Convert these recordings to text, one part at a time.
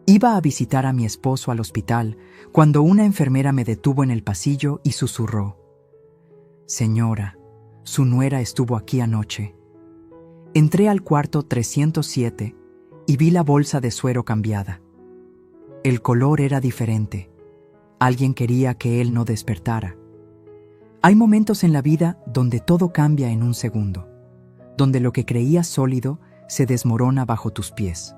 Iba a visitar a mi esposo al hospital cuando una enfermera me detuvo en el pasillo y susurró: «Señora, su nuera estuvo aquí anoche». Entré al cuarto 307 y vi la bolsa de suero cambiada. El color era diferente. Alguien quería que él no despertara. Hay momentos en la vida donde todo cambia en un segundo, donde lo que creías sólido se desmorona bajo tus pies.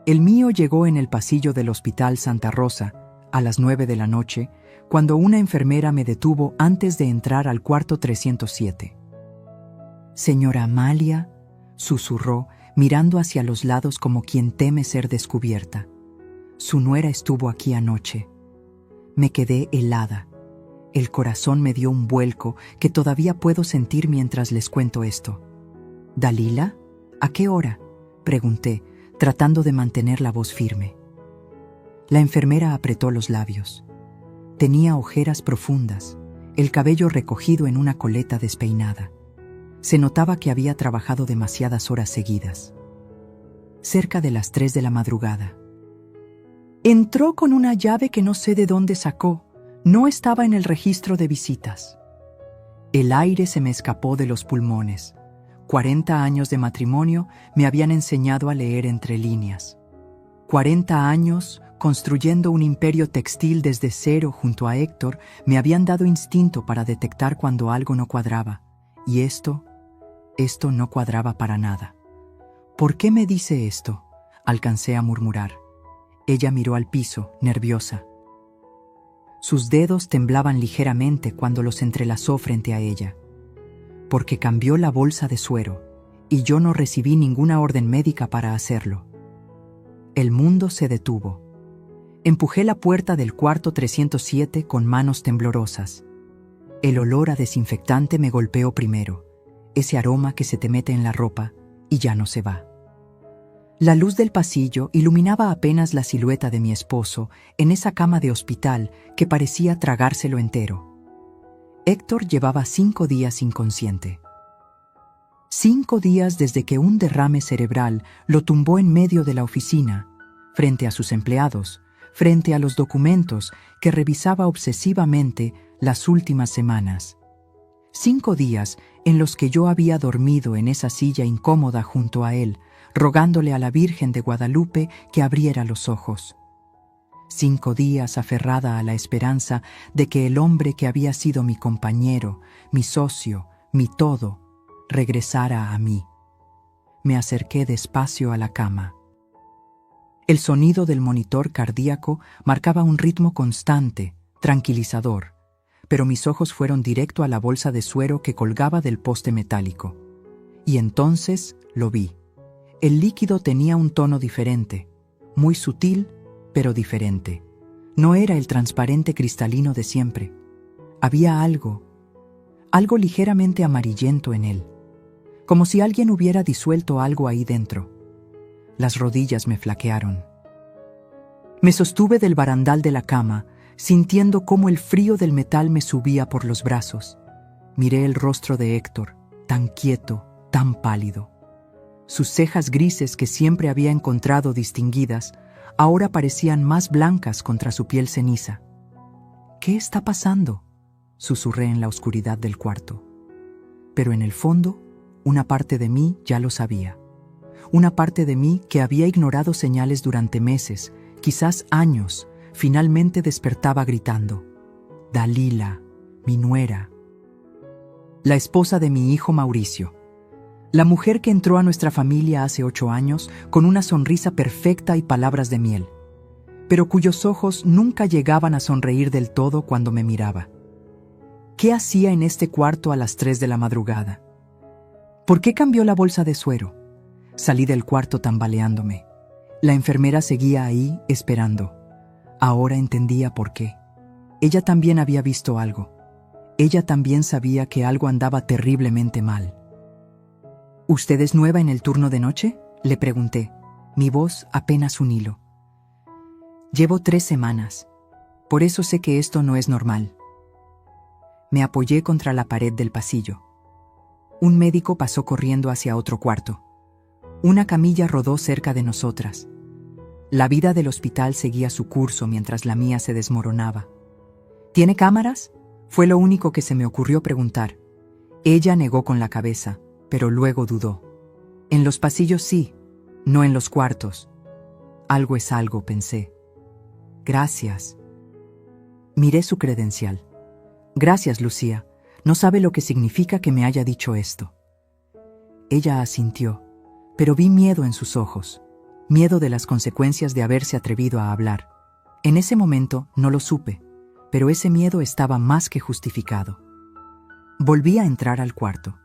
El mío llegó en el pasillo del Hospital Santa Rosa a las 9 de la noche, cuando una enfermera me detuvo antes de entrar al cuarto 307. «Señora Amalia», susurró, mirando hacia los lados como quien teme ser descubierta. «Su nuera estuvo aquí anoche». Me quedé helada. El corazón me dio un vuelco que todavía puedo sentir mientras les cuento esto. «¿Dalila? ¿A qué hora?», pregunté, tratando de mantener la voz firme. La enfermera apretó los labios. Tenía ojeras profundas, el cabello recogido en una coleta despeinada. Se notaba que había trabajado demasiadas horas seguidas. Cerca de las 3 de la madrugada. Entró con una llave que no sé de dónde sacó. No estaba en el registro de visitas. El aire se me escapó de los pulmones. 40 años de matrimonio me habían enseñado a leer entre líneas. 40 años construyendo un imperio textil desde cero junto a Héctor me habían dado instinto para detectar cuando algo no cuadraba. Y esto no cuadraba para nada. «¿Por qué me dice esto?», alcancé a murmurar. Ella miró al piso, nerviosa. Sus dedos temblaban ligeramente cuando los entrelazó frente a ella. «Porque cambió la bolsa de suero, y yo no recibí ninguna orden médica para hacerlo». El mundo se detuvo. Empujé la puerta del cuarto 307 con manos temblorosas. El olor a desinfectante me golpeó primero, ese aroma que se te mete en la ropa y ya no se va. La luz del pasillo iluminaba apenas la silueta de mi esposo en esa cama de hospital que parecía tragárselo entero. Héctor llevaba 5 días inconsciente. 5 días desde que un derrame cerebral lo tumbó en medio de la oficina, frente a sus empleados, frente a los documentos que revisaba obsesivamente las últimas semanas. 5 días en los que yo había dormido en esa silla incómoda junto a él, rogándole a la Virgen de Guadalupe que abriera los ojos. 5 días aferrada a la esperanza de que el hombre que había sido mi compañero, mi socio, mi todo, regresara a mí. Me acerqué despacio a la cama. El sonido del monitor cardíaco marcaba un ritmo constante, tranquilizador, pero mis ojos fueron directo a la bolsa de suero que colgaba del poste metálico. Y entonces lo vi. El líquido tenía un tono diferente, muy sutil, pero diferente. No era el transparente cristalino de siempre. Había algo ligeramente amarillento en él, como si alguien hubiera disuelto algo ahí dentro. Las rodillas me flaquearon. Me sostuve del barandal de la cama, sintiendo cómo el frío del metal me subía por los brazos. Miré el rostro de Héctor, tan quieto, tan pálido. Sus cejas grises que siempre había encontrado distinguidas, ahora parecían más blancas contra su piel ceniza. «¿Qué está pasando?», susurré en la oscuridad del cuarto. Pero en el fondo, una parte de mí ya lo sabía. Una parte de mí que había ignorado señales durante meses, quizás años, finalmente despertaba gritando: «Dalila, mi nuera». La esposa de mi hijo Mauricio. La mujer que entró a nuestra familia hace 8 años con una sonrisa perfecta y palabras de miel, pero cuyos ojos nunca llegaban a sonreír del todo cuando me miraba. ¿Qué hacía en este cuarto a las 3 de la madrugada? ¿Por qué cambió la bolsa de suero? Salí del cuarto tambaleándome. La enfermera seguía ahí, esperando. Ahora entendía por qué. Ella también había visto algo. Ella también sabía que algo andaba terriblemente mal. «¿Usted es nueva en el turno de noche?», le pregunté, mi voz apenas un hilo. «Llevo 3 semanas. Por eso sé que esto no es normal». Me apoyé contra la pared del pasillo. Un médico pasó corriendo hacia otro cuarto. Una camilla rodó cerca de nosotras. La vida del hospital seguía su curso mientras la mía se desmoronaba. ¿Tiene cámaras?, fue lo único que se me ocurrió preguntar. Ella negó con la cabeza, pero luego dudó. En los pasillos sí, no en los cuartos. Algo es algo, pensé. Gracias. Miré su credencial. Gracias, Lucía. No sabe lo que significa que me haya dicho esto. Ella asintió, pero vi miedo en sus ojos. Miedo de las consecuencias de haberse atrevido a hablar. En ese momento no lo supe, pero ese miedo estaba más que justificado. Volví a entrar al cuarto.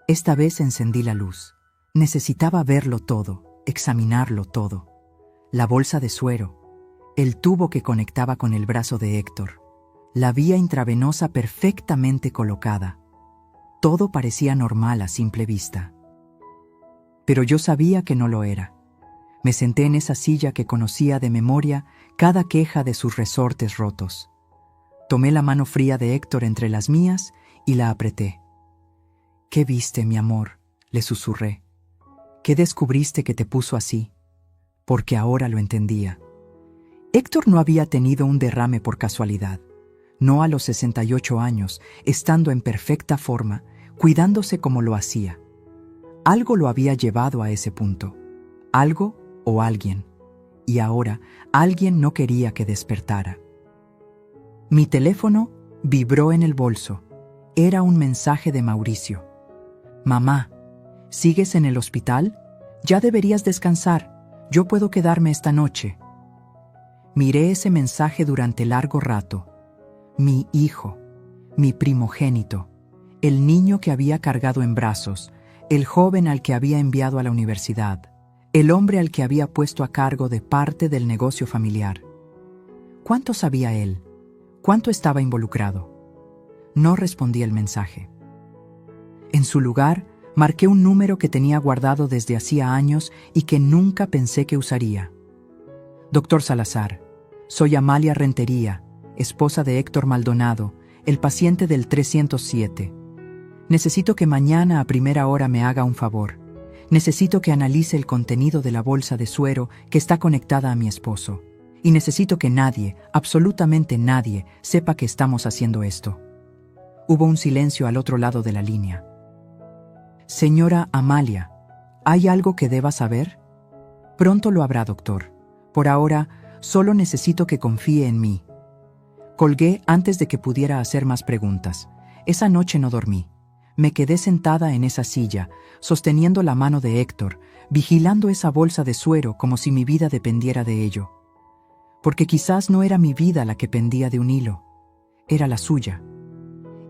Esta vez encendí la luz. Necesitaba verlo todo, examinarlo todo. La bolsa de suero, el tubo que conectaba con el brazo de Héctor, la vía intravenosa perfectamente colocada. Todo parecía normal a simple vista. Pero yo sabía que no lo era. Me senté en esa silla que conocía de memoria cada queja de sus resortes rotos. Tomé la mano fría de Héctor entre las mías y la apreté. ¿Qué viste, mi amor?, le susurré. ¿Qué descubriste que te puso así? Porque ahora lo entendía. Héctor no había tenido un derrame por casualidad. No a los 68 años, estando en perfecta forma, cuidándose como lo hacía. Algo lo había llevado a ese punto. Algo o alguien. Y ahora, alguien no quería que despertara. Mi teléfono vibró en el bolso. Era un mensaje de Mauricio. Mamá, ¿sigues en el hospital? Ya deberías descansar. Yo puedo quedarme esta noche. Miré ese mensaje durante largo rato. Mi hijo, mi primogénito, el niño que había cargado en brazos, el joven al que había enviado a la universidad, el hombre al que había puesto a cargo de parte del negocio familiar. ¿Cuánto sabía él? ¿Cuánto estaba involucrado? No respondí el mensaje. En su lugar, marqué un número que tenía guardado desde hacía años y que nunca pensé que usaría. Doctor Salazar, soy Amalia Rentería, esposa de Héctor Maldonado, el paciente del 307. Necesito que mañana a primera hora me haga un favor. Necesito que analice el contenido de la bolsa de suero que está conectada a mi esposo. Y necesito que nadie, absolutamente nadie, sepa que estamos haciendo esto. Hubo un silencio al otro lado de la línea. Señora Amalia, ¿hay algo que deba saber? Pronto lo habrá, doctor. Por ahora, solo necesito que confíe en mí. Colgué antes de que pudiera hacer más preguntas. Esa noche no dormí. Me quedé sentada en esa silla, sosteniendo la mano de Héctor, vigilando esa bolsa de suero como si mi vida dependiera de ello. Porque quizás no era mi vida la que pendía de un hilo, era la suya.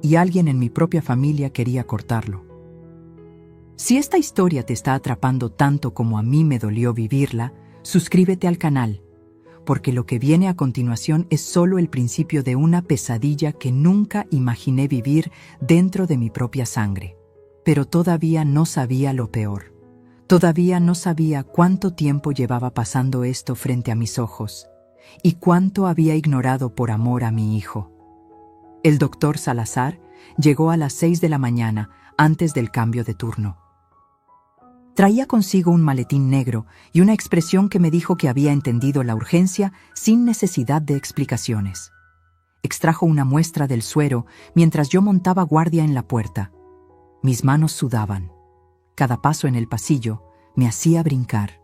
Y alguien en mi propia familia quería cortarlo. Si esta historia te está atrapando tanto como a mí me dolió vivirla, suscríbete al canal, porque lo que viene a continuación es solo el principio de una pesadilla que nunca imaginé vivir dentro de mi propia sangre. Pero todavía no sabía lo peor. Todavía no sabía cuánto tiempo llevaba pasando esto frente a mis ojos y cuánto había ignorado por amor a mi hijo. El doctor Salazar llegó a las 6 de la mañana antes del cambio de turno. Traía consigo un maletín negro y una expresión que me dijo que había entendido la urgencia sin necesidad de explicaciones. Extrajo una muestra del suero mientras yo montaba guardia en la puerta. Mis manos sudaban. Cada paso en el pasillo me hacía brincar.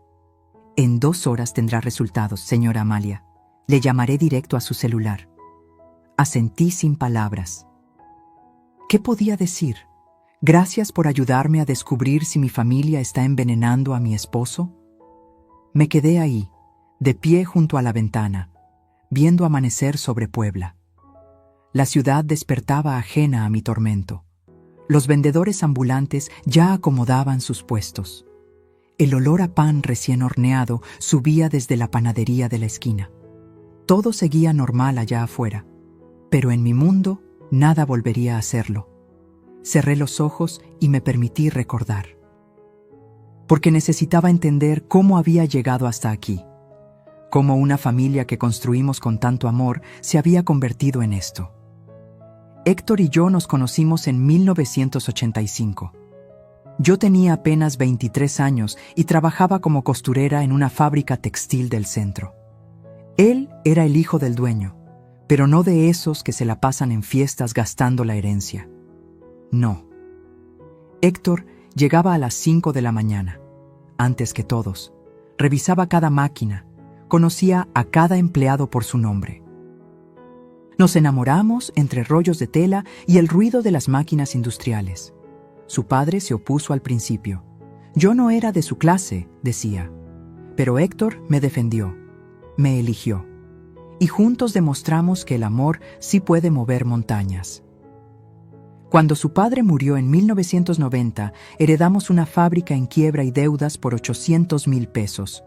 En 2 horas tendrá resultados, señora Amalia. Le llamaré directo a su celular. Asentí sin palabras. ¿Qué podía decir? ¿Gracias por ayudarme a descubrir si mi familia está envenenando a mi esposo? Me quedé ahí, de pie junto a la ventana, viendo amanecer sobre Puebla. La ciudad despertaba ajena a mi tormento. Los vendedores ambulantes ya acomodaban sus puestos. El olor a pan recién horneado subía desde la panadería de la esquina. Todo seguía normal allá afuera, pero en mi mundo nada volvería a serlo. Cerré los ojos y me permití recordar. Porque necesitaba entender cómo había llegado hasta aquí. Cómo una familia que construimos con tanto amor se había convertido en esto. Héctor y yo nos conocimos en 1985. Yo tenía apenas 23 años y trabajaba como costurera en una fábrica textil del centro. Él era el hijo del dueño, pero no de esos que se la pasan en fiestas gastando la herencia. No. Héctor llegaba a las 5 de la mañana, antes que todos. Revisaba cada máquina, conocía a cada empleado por su nombre. Nos enamoramos entre rollos de tela y el ruido de las máquinas industriales. Su padre se opuso al principio. Yo no era de su clase, decía. Pero Héctor me defendió, me eligió. Y juntos demostramos que el amor sí puede mover montañas. Cuando su padre murió en 1990, heredamos una fábrica en quiebra y deudas por 800,000 pesos.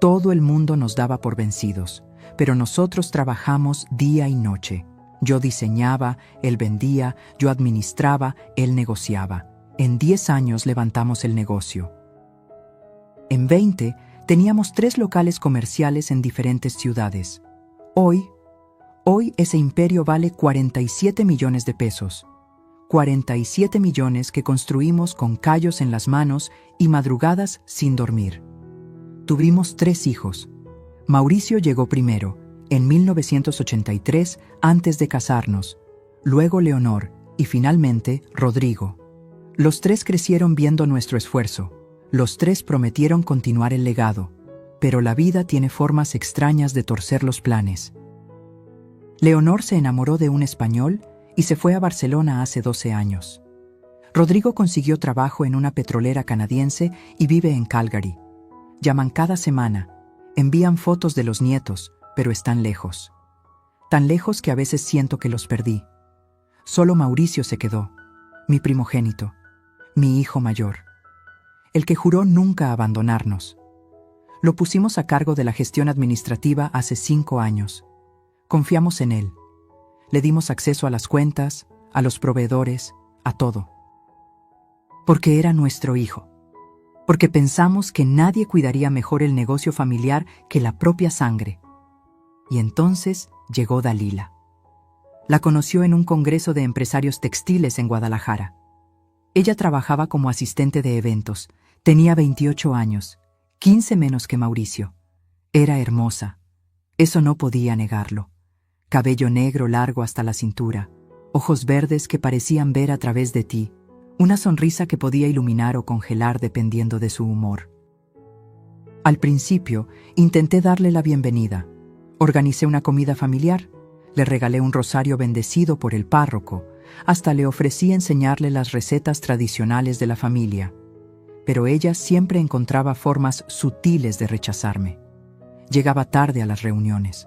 Todo el mundo nos daba por vencidos, pero nosotros trabajamos día y noche. Yo diseñaba, él vendía, yo administraba, él negociaba. En 10 años levantamos el negocio. En 20, teníamos 3 locales comerciales en diferentes ciudades. Hoy ese imperio vale 47 millones de pesos. 47 millones que construimos con callos en las manos y madrugadas sin dormir. Tuvimos 3 hijos. Mauricio llegó primero, en 1983, antes de casarnos. Luego Leonor y finalmente Rodrigo. Los 3 crecieron viendo nuestro esfuerzo. Los 3 prometieron continuar el legado. Pero la vida tiene formas extrañas de torcer los planes. Leonor se enamoró de un español y se fue a Barcelona hace 12 años. Rodrigo consiguió trabajo en una petrolera canadiense y vive en Calgary. Llaman cada semana, envían fotos de los nietos, pero están lejos. Tan lejos que a veces siento que los perdí. Solo Mauricio se quedó, mi primogénito, mi hijo mayor, el que juró nunca abandonarnos. Lo pusimos a cargo de la gestión administrativa hace 5 años. Confiamos en él. Le dimos acceso a las cuentas, a los proveedores, a todo. Porque era nuestro hijo. Porque pensamos que nadie cuidaría mejor el negocio familiar que la propia sangre. Y entonces llegó Dalila. La conoció en un congreso de empresarios textiles en Guadalajara. Ella trabajaba como asistente de eventos. Tenía 28 años, 15 menos que Mauricio. Era hermosa. Eso no podía negarlo. Cabello negro largo hasta la cintura, ojos verdes que parecían ver a través de ti, una sonrisa que podía iluminar o congelar dependiendo de su humor. Al principio, intenté darle la bienvenida. Organicé una comida familiar, le regalé un rosario bendecido por el párroco, hasta le ofrecí enseñarle las recetas tradicionales de la familia. Pero ella siempre encontraba formas sutiles de rechazarme. Llegaba tarde a las reuniones.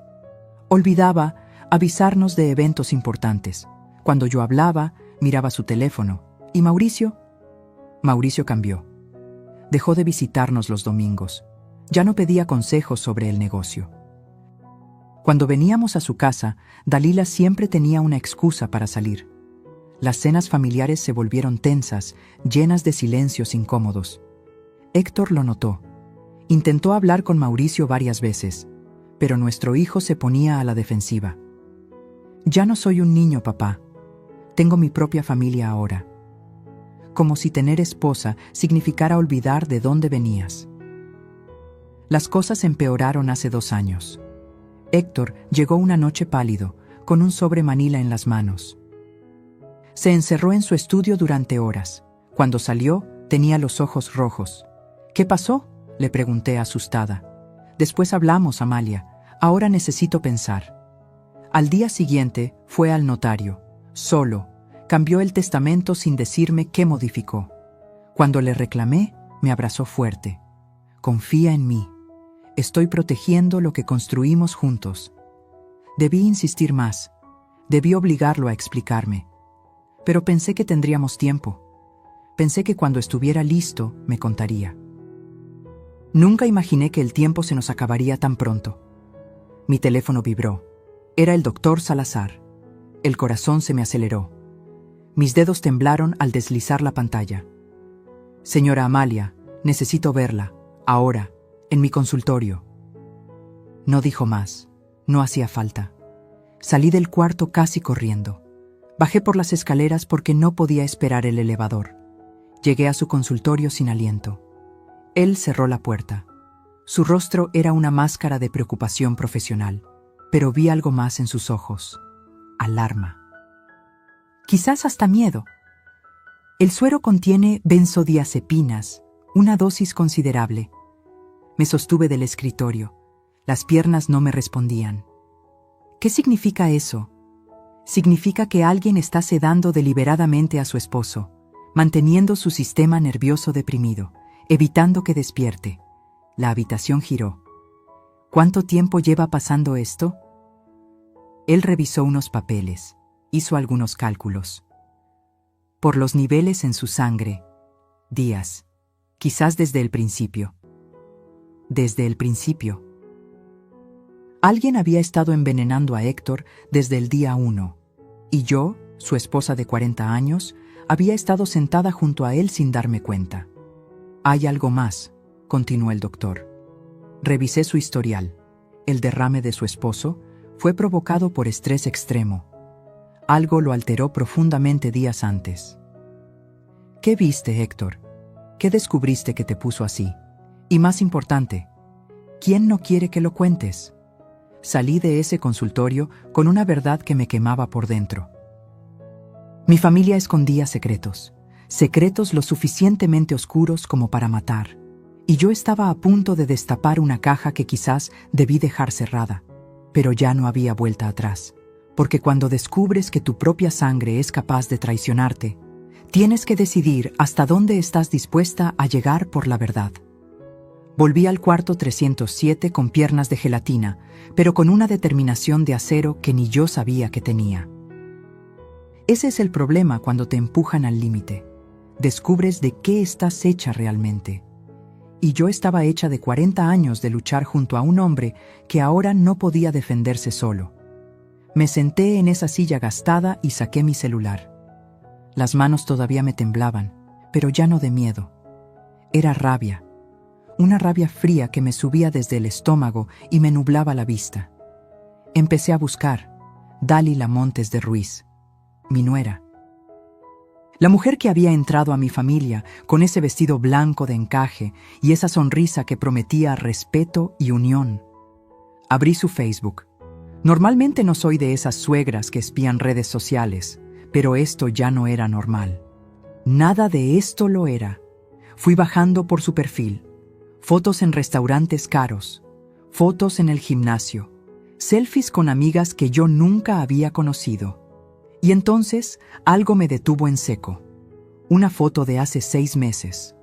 Olvidaba avisarnos de eventos importantes. Cuando yo hablaba, miraba su teléfono. ¿Y Mauricio? Mauricio cambió. Dejó de visitarnos los domingos. Ya no pedía consejos sobre el negocio. Cuando veníamos a su casa, Dalila siempre tenía una excusa para salir. Las cenas familiares se volvieron tensas, llenas de silencios incómodos. Héctor lo notó. Intentó hablar con Mauricio varias veces, pero nuestro hijo se ponía a la defensiva. Ya no soy un niño, papá. Tengo mi propia familia ahora. Como si tener esposa significara olvidar de dónde venías. Las cosas empeoraron hace 2 años. Héctor llegó una noche pálido, con un sobre Manila en las manos. Se encerró en su estudio durante horas. Cuando salió, tenía los ojos rojos. ¿Qué pasó?, le pregunté asustada. Después hablamos, Amalia. Ahora necesito pensar. Al día siguiente, fue al notario. Solo. Cambió el testamento sin decirme qué modificó. Cuando le reclamé, me abrazó fuerte. Confía en mí. Estoy protegiendo lo que construimos juntos. Debí insistir más. Debí obligarlo a explicarme. Pero pensé que tendríamos tiempo. Pensé que cuando estuviera listo, me contaría. Nunca imaginé que el tiempo se nos acabaría tan pronto. Mi teléfono vibró. Era el doctor Salazar. El corazón se me aceleró. Mis dedos temblaron al deslizar la pantalla. Señora Amalia, necesito verla, ahora, en mi consultorio. No dijo más. No hacía falta. Salí del cuarto casi corriendo. Bajé por las escaleras porque no podía esperar el elevador. Llegué a su consultorio sin aliento. Él cerró la puerta. Su rostro era una máscara de preocupación profesional, pero vi algo más en sus ojos: alarma. Quizás hasta miedo. El suero contiene benzodiazepinas, una dosis considerable. Me sostuve del escritorio. Las piernas no me respondían. ¿Qué significa eso? Significa que alguien está sedando deliberadamente a su esposo, manteniendo su sistema nervioso deprimido, evitando que despierte. La habitación giró. ¿Cuánto tiempo lleva pasando esto? Él revisó unos papeles, hizo algunos cálculos. Por los niveles en su sangre, días, quizás desde el principio. Desde el principio. Alguien había estado envenenando a Héctor desde el día 1, y yo, su esposa de 40 años, había estado sentada junto a él sin darme cuenta. Hay algo más, continuó el doctor. Revisé su historial. El derrame de su esposo fue provocado por estrés extremo. Algo lo alteró profundamente días antes. ¿Qué viste, Héctor? ¿Qué descubriste que te puso así? Y más importante, ¿quién no quiere que lo cuentes? Salí de ese consultorio con una verdad que me quemaba por dentro. Mi familia escondía secretos, secretos lo suficientemente oscuros como para matar, y yo estaba a punto de destapar una caja que quizás debí dejar cerrada, pero ya no había vuelta atrás, porque cuando descubres que tu propia sangre es capaz de traicionarte, tienes que decidir hasta dónde estás dispuesta a llegar por la verdad. Volví al cuarto 307 con piernas de gelatina, pero con una determinación de acero que ni yo sabía que tenía. Ese es el problema cuando te empujan al límite. Descubres de qué estás hecha realmente. Y yo estaba hecha de 40 años de luchar junto a un hombre que ahora no podía defenderse solo. Me senté en esa silla gastada y saqué mi celular. Las manos todavía me temblaban, pero ya no de miedo. Era rabia. Una rabia fría que me subía desde el estómago y me nublaba la vista. Empecé a buscar Dálila Montes de Ruiz, mi nuera. La mujer que había entrado a mi familia con ese vestido blanco de encaje y esa sonrisa que prometía respeto y unión. Abrí su Facebook. Normalmente no soy de esas suegras que espían redes sociales, pero esto ya no era normal. Nada de esto lo era. Fui bajando por su perfil. Fotos en restaurantes caros, fotos en el gimnasio, selfies con amigas que yo nunca había conocido. Y entonces algo me detuvo en seco. Una foto de hace 6 meses.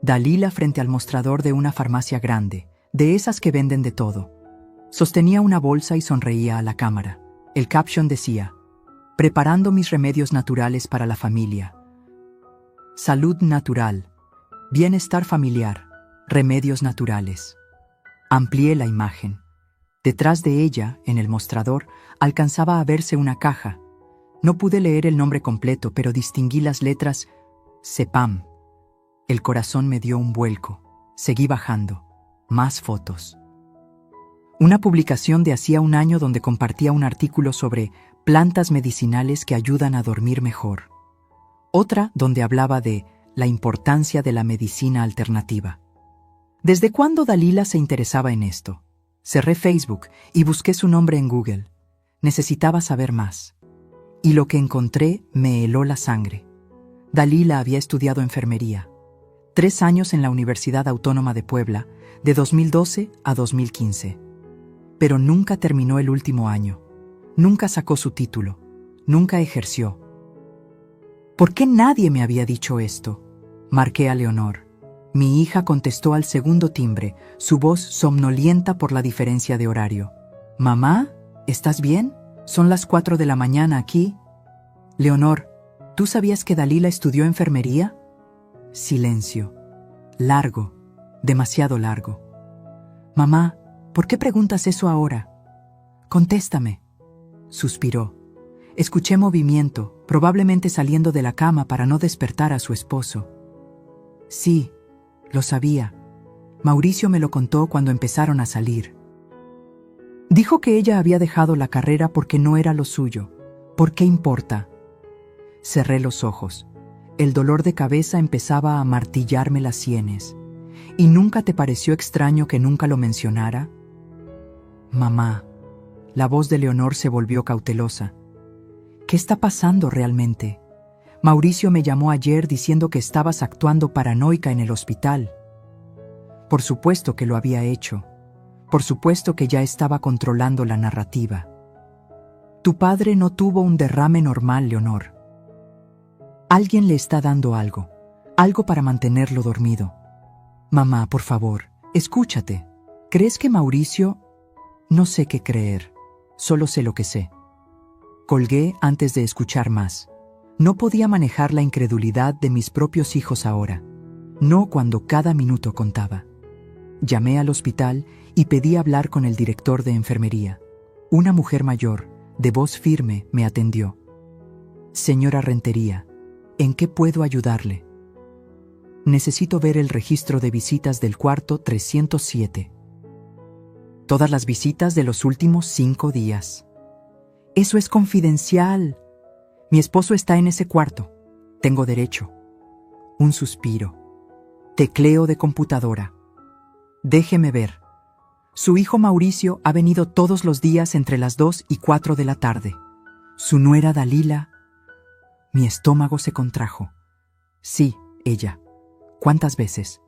Dálila frente al mostrador de una farmacia grande, de esas que venden de todo. Sostenía una bolsa y sonreía a la cámara. El caption decía: preparando mis remedios naturales para la familia. Salud natural, bienestar familiar. Remedios naturales. Amplié la imagen. Detrás de ella, en el mostrador, alcanzaba a verse una caja. No pude leer el nombre completo, pero distinguí las letras CEPAM. El corazón me dio un vuelco. Seguí bajando. Más fotos. Una publicación de hacía un año donde compartía un artículo sobre plantas medicinales que ayudan a dormir mejor. Otra donde hablaba de la importancia de la medicina alternativa. ¿Desde cuándo Dálila se interesaba en esto? Cerré Facebook y busqué su nombre en Google. Necesitaba saber más. Y lo que encontré me heló la sangre. Dálila había estudiado enfermería. 3 años en la Universidad Autónoma de Puebla, de 2012 a 2015. Pero nunca terminó el último año. Nunca sacó su título. Nunca ejerció. ¿Por qué nadie me había dicho esto? Marqué a Leonor. Mi hija contestó al segundo timbre, su voz somnolienta por la diferencia de horario. «Mamá, ¿estás bien? Son las 4 de la mañana aquí». «Leonor, ¿tú sabías que Dálila estudió enfermería?» Silencio. Largo, demasiado largo. «Mamá, ¿por qué preguntas eso ahora?» «Contéstame». Suspiró. Escuché movimiento, probablemente saliendo de la cama para no despertar a su esposo. «Sí, lo sabía. Mauricio me lo contó cuando empezaron a salir. Dijo que ella había dejado la carrera porque no era lo suyo. ¿Por qué importa?» Cerré los ojos. El dolor de cabeza empezaba a martillarme las sienes. ¿Y nunca te pareció extraño que nunca lo mencionara? Mamá. La voz de Leonor se volvió cautelosa. ¿Qué está pasando realmente? Mauricio me llamó ayer diciendo que estabas actuando paranoica en el hospital. Por supuesto que lo había hecho. Por supuesto que ya estaba controlando la narrativa. Tu padre no tuvo un derrame normal, Leonor. Alguien le está dando algo para mantenerlo dormido. Mamá, por favor, escúchate. ¿Crees que Mauricio? No sé qué creer, solo sé lo que sé. Colgué antes de escuchar más. No podía manejar la incredulidad de mis propios hijos ahora, no cuando cada minuto contaba. Llamé al hospital y pedí hablar con el director de enfermería. Una mujer mayor, de voz firme, me atendió. Señora Rentería, ¿en qué puedo ayudarle? Necesito ver el registro de visitas del cuarto 307. Todas las visitas de los últimos 5 días. Eso es confidencial. Mi esposo está en ese cuarto. Tengo derecho. Un suspiro. Tecleo de computadora. Déjeme ver. Su hijo Mauricio ha venido todos los días entre las 2 y 4 de la tarde. Su nuera Dalila. Mi estómago se contrajo. Sí, ella. ¿Cuántas veces?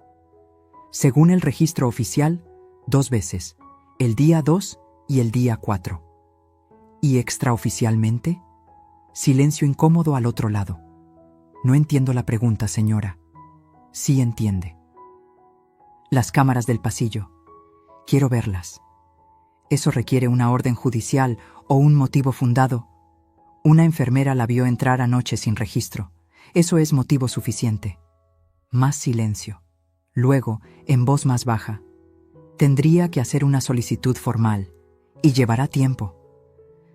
Según el registro oficial, 2 veces. El día 2 y el día 4. ¿Y extraoficialmente? Silencio incómodo al otro lado. No entiendo la pregunta, señora. Sí entiende. Las cámaras del pasillo. Quiero verlas. Eso requiere una orden judicial o un motivo fundado. Una enfermera la vio entrar anoche sin registro. Eso es motivo suficiente. Más silencio. Luego, en voz más baja. Tendría que hacer una solicitud formal. Y llevará tiempo.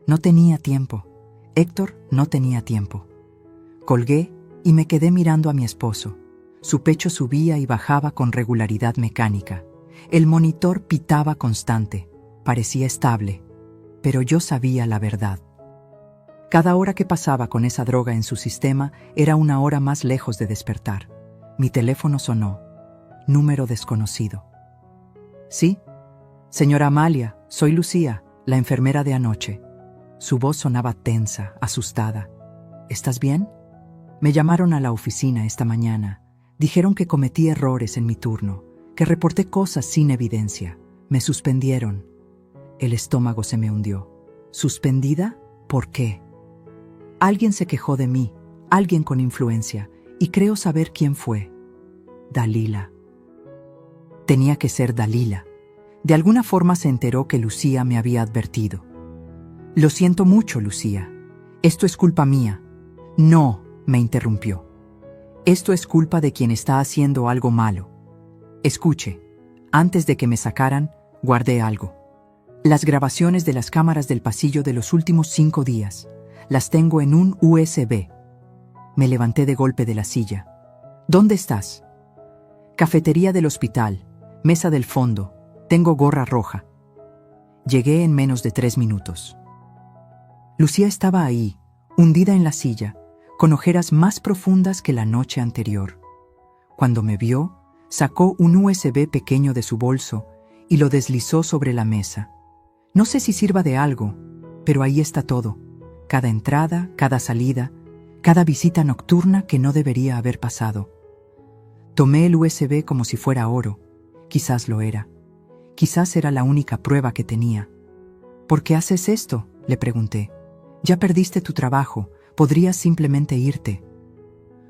No tenía tiempo. Héctor no tenía tiempo. Colgué y me quedé mirando a mi esposo. Su pecho subía y bajaba con regularidad mecánica. El monitor pitaba constante. Parecía estable. Pero yo sabía la verdad. Cada hora que pasaba con esa droga en su sistema era una hora más lejos de despertar. Mi teléfono sonó. Número desconocido. ¿Sí? Señora Amalia, soy Lucía, la enfermera de anoche. Su voz sonaba tensa, asustada. ¿Estás bien? Me llamaron a la oficina esta mañana. Dijeron que cometí errores en mi turno, que reporté cosas sin evidencia. Me suspendieron. El estómago se me hundió. ¿Suspendida? ¿Por qué? Alguien se quejó de mí, alguien con influencia, y creo saber quién fue. Dalila. Tenía que ser Dalila. De alguna forma se enteró que Lucía me había advertido. Lo siento mucho, Lucía. Esto es culpa mía. No, me interrumpió. Esto es culpa de quien está haciendo algo malo. Escuche, antes de que me sacaran, guardé algo. Las grabaciones de las cámaras del pasillo de los últimos 5 días. Las tengo en un USB. Me levanté de golpe de la silla. ¿Dónde estás? Cafetería del hospital, mesa del fondo, tengo gorra roja. Llegué en menos de 3 minutos. Lucía estaba ahí, hundida en la silla, con ojeras más profundas que la noche anterior. Cuando me vio, sacó un USB pequeño de su bolso y lo deslizó sobre la mesa. No sé si sirva de algo, pero ahí está todo. Cada entrada, cada salida, cada visita nocturna que no debería haber pasado. Tomé el USB como si fuera oro. Quizás lo era. Quizás era la única prueba que tenía. ¿Por qué haces esto?, le pregunté. Ya perdiste tu trabajo, podrías simplemente irte.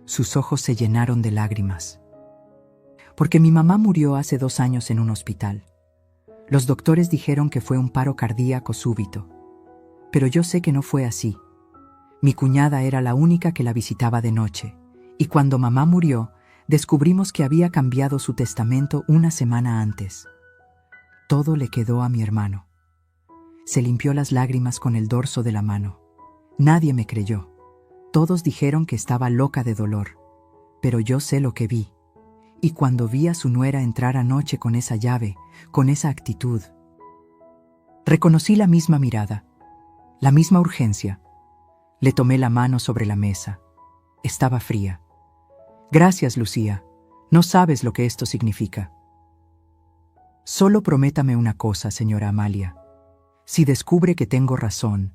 Sus ojos se llenaron de lágrimas. Porque mi mamá murió hace 2 años en un hospital. Los doctores dijeron que fue un paro cardíaco súbito. Pero yo sé que no fue así. Mi cuñada era la única que la visitaba de noche, y cuando mamá murió, descubrimos que había cambiado su testamento una semana antes. Todo le quedó a mi hermano. Se limpió las lágrimas con el dorso de la mano. Nadie me creyó. Todos dijeron que estaba loca de dolor. Pero yo sé lo que vi. Y cuando vi a su nuera entrar anoche con esa llave, con esa actitud, reconocí la misma mirada, la misma urgencia. Le tomé la mano sobre la mesa. Estaba fría. Gracias, Lucía. No sabes lo que esto significa. Solo prométame una cosa, señora Amalia. Si descubre que tengo razón,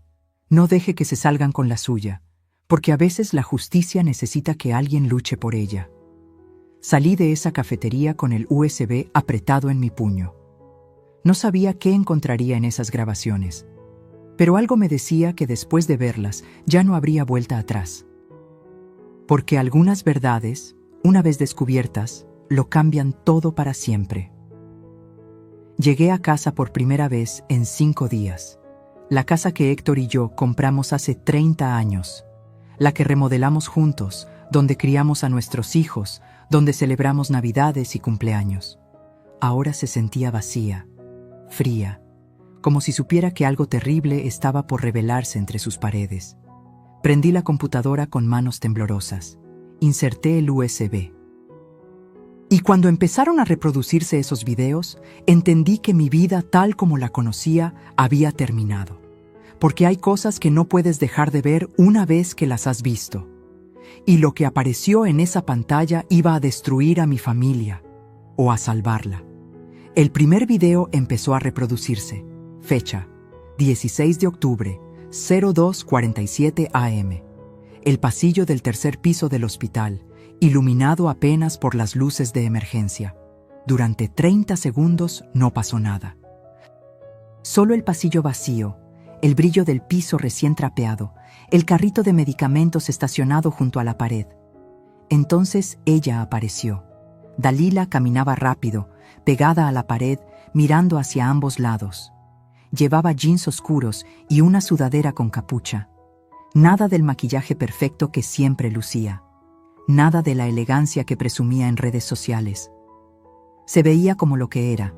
no deje que se salgan con la suya, porque a veces la justicia necesita que alguien luche por ella. Salí de esa cafetería con el USB apretado en mi puño. No sabía qué encontraría en esas grabaciones, pero algo me decía que después de verlas ya no habría vuelta atrás. Porque algunas verdades, una vez descubiertas, lo cambian todo para siempre. Llegué a casa por primera vez en 5 días. La casa que Héctor y yo compramos hace 30 años. La que remodelamos juntos, donde criamos a nuestros hijos, donde celebramos Navidades y cumpleaños. Ahora se sentía vacía, fría, como si supiera que algo terrible estaba por revelarse entre sus paredes. Prendí la computadora con manos temblorosas. Inserté el USB. Y cuando empezaron a reproducirse esos videos, entendí que mi vida tal como la conocía había terminado. Porque hay cosas que no puedes dejar de ver una vez que las has visto. Y lo que apareció en esa pantalla iba a destruir a mi familia, o a salvarla. El primer video empezó a reproducirse. Fecha: 16 de octubre, 02:47 AM. El pasillo del tercer piso del hospital, iluminado apenas por las luces de emergencia. Durante 30 segundos no pasó nada. Solo el pasillo vacío, el brillo del piso recién trapeado, el carrito de medicamentos estacionado junto a la pared. Entonces ella apareció. Dalila caminaba rápido, pegada a la pared, mirando hacia ambos lados. Llevaba jeans oscuros y una sudadera con capucha. Nada del maquillaje perfecto que siempre lucía. Nada de la elegancia que presumía en redes sociales. Se veía como lo que era,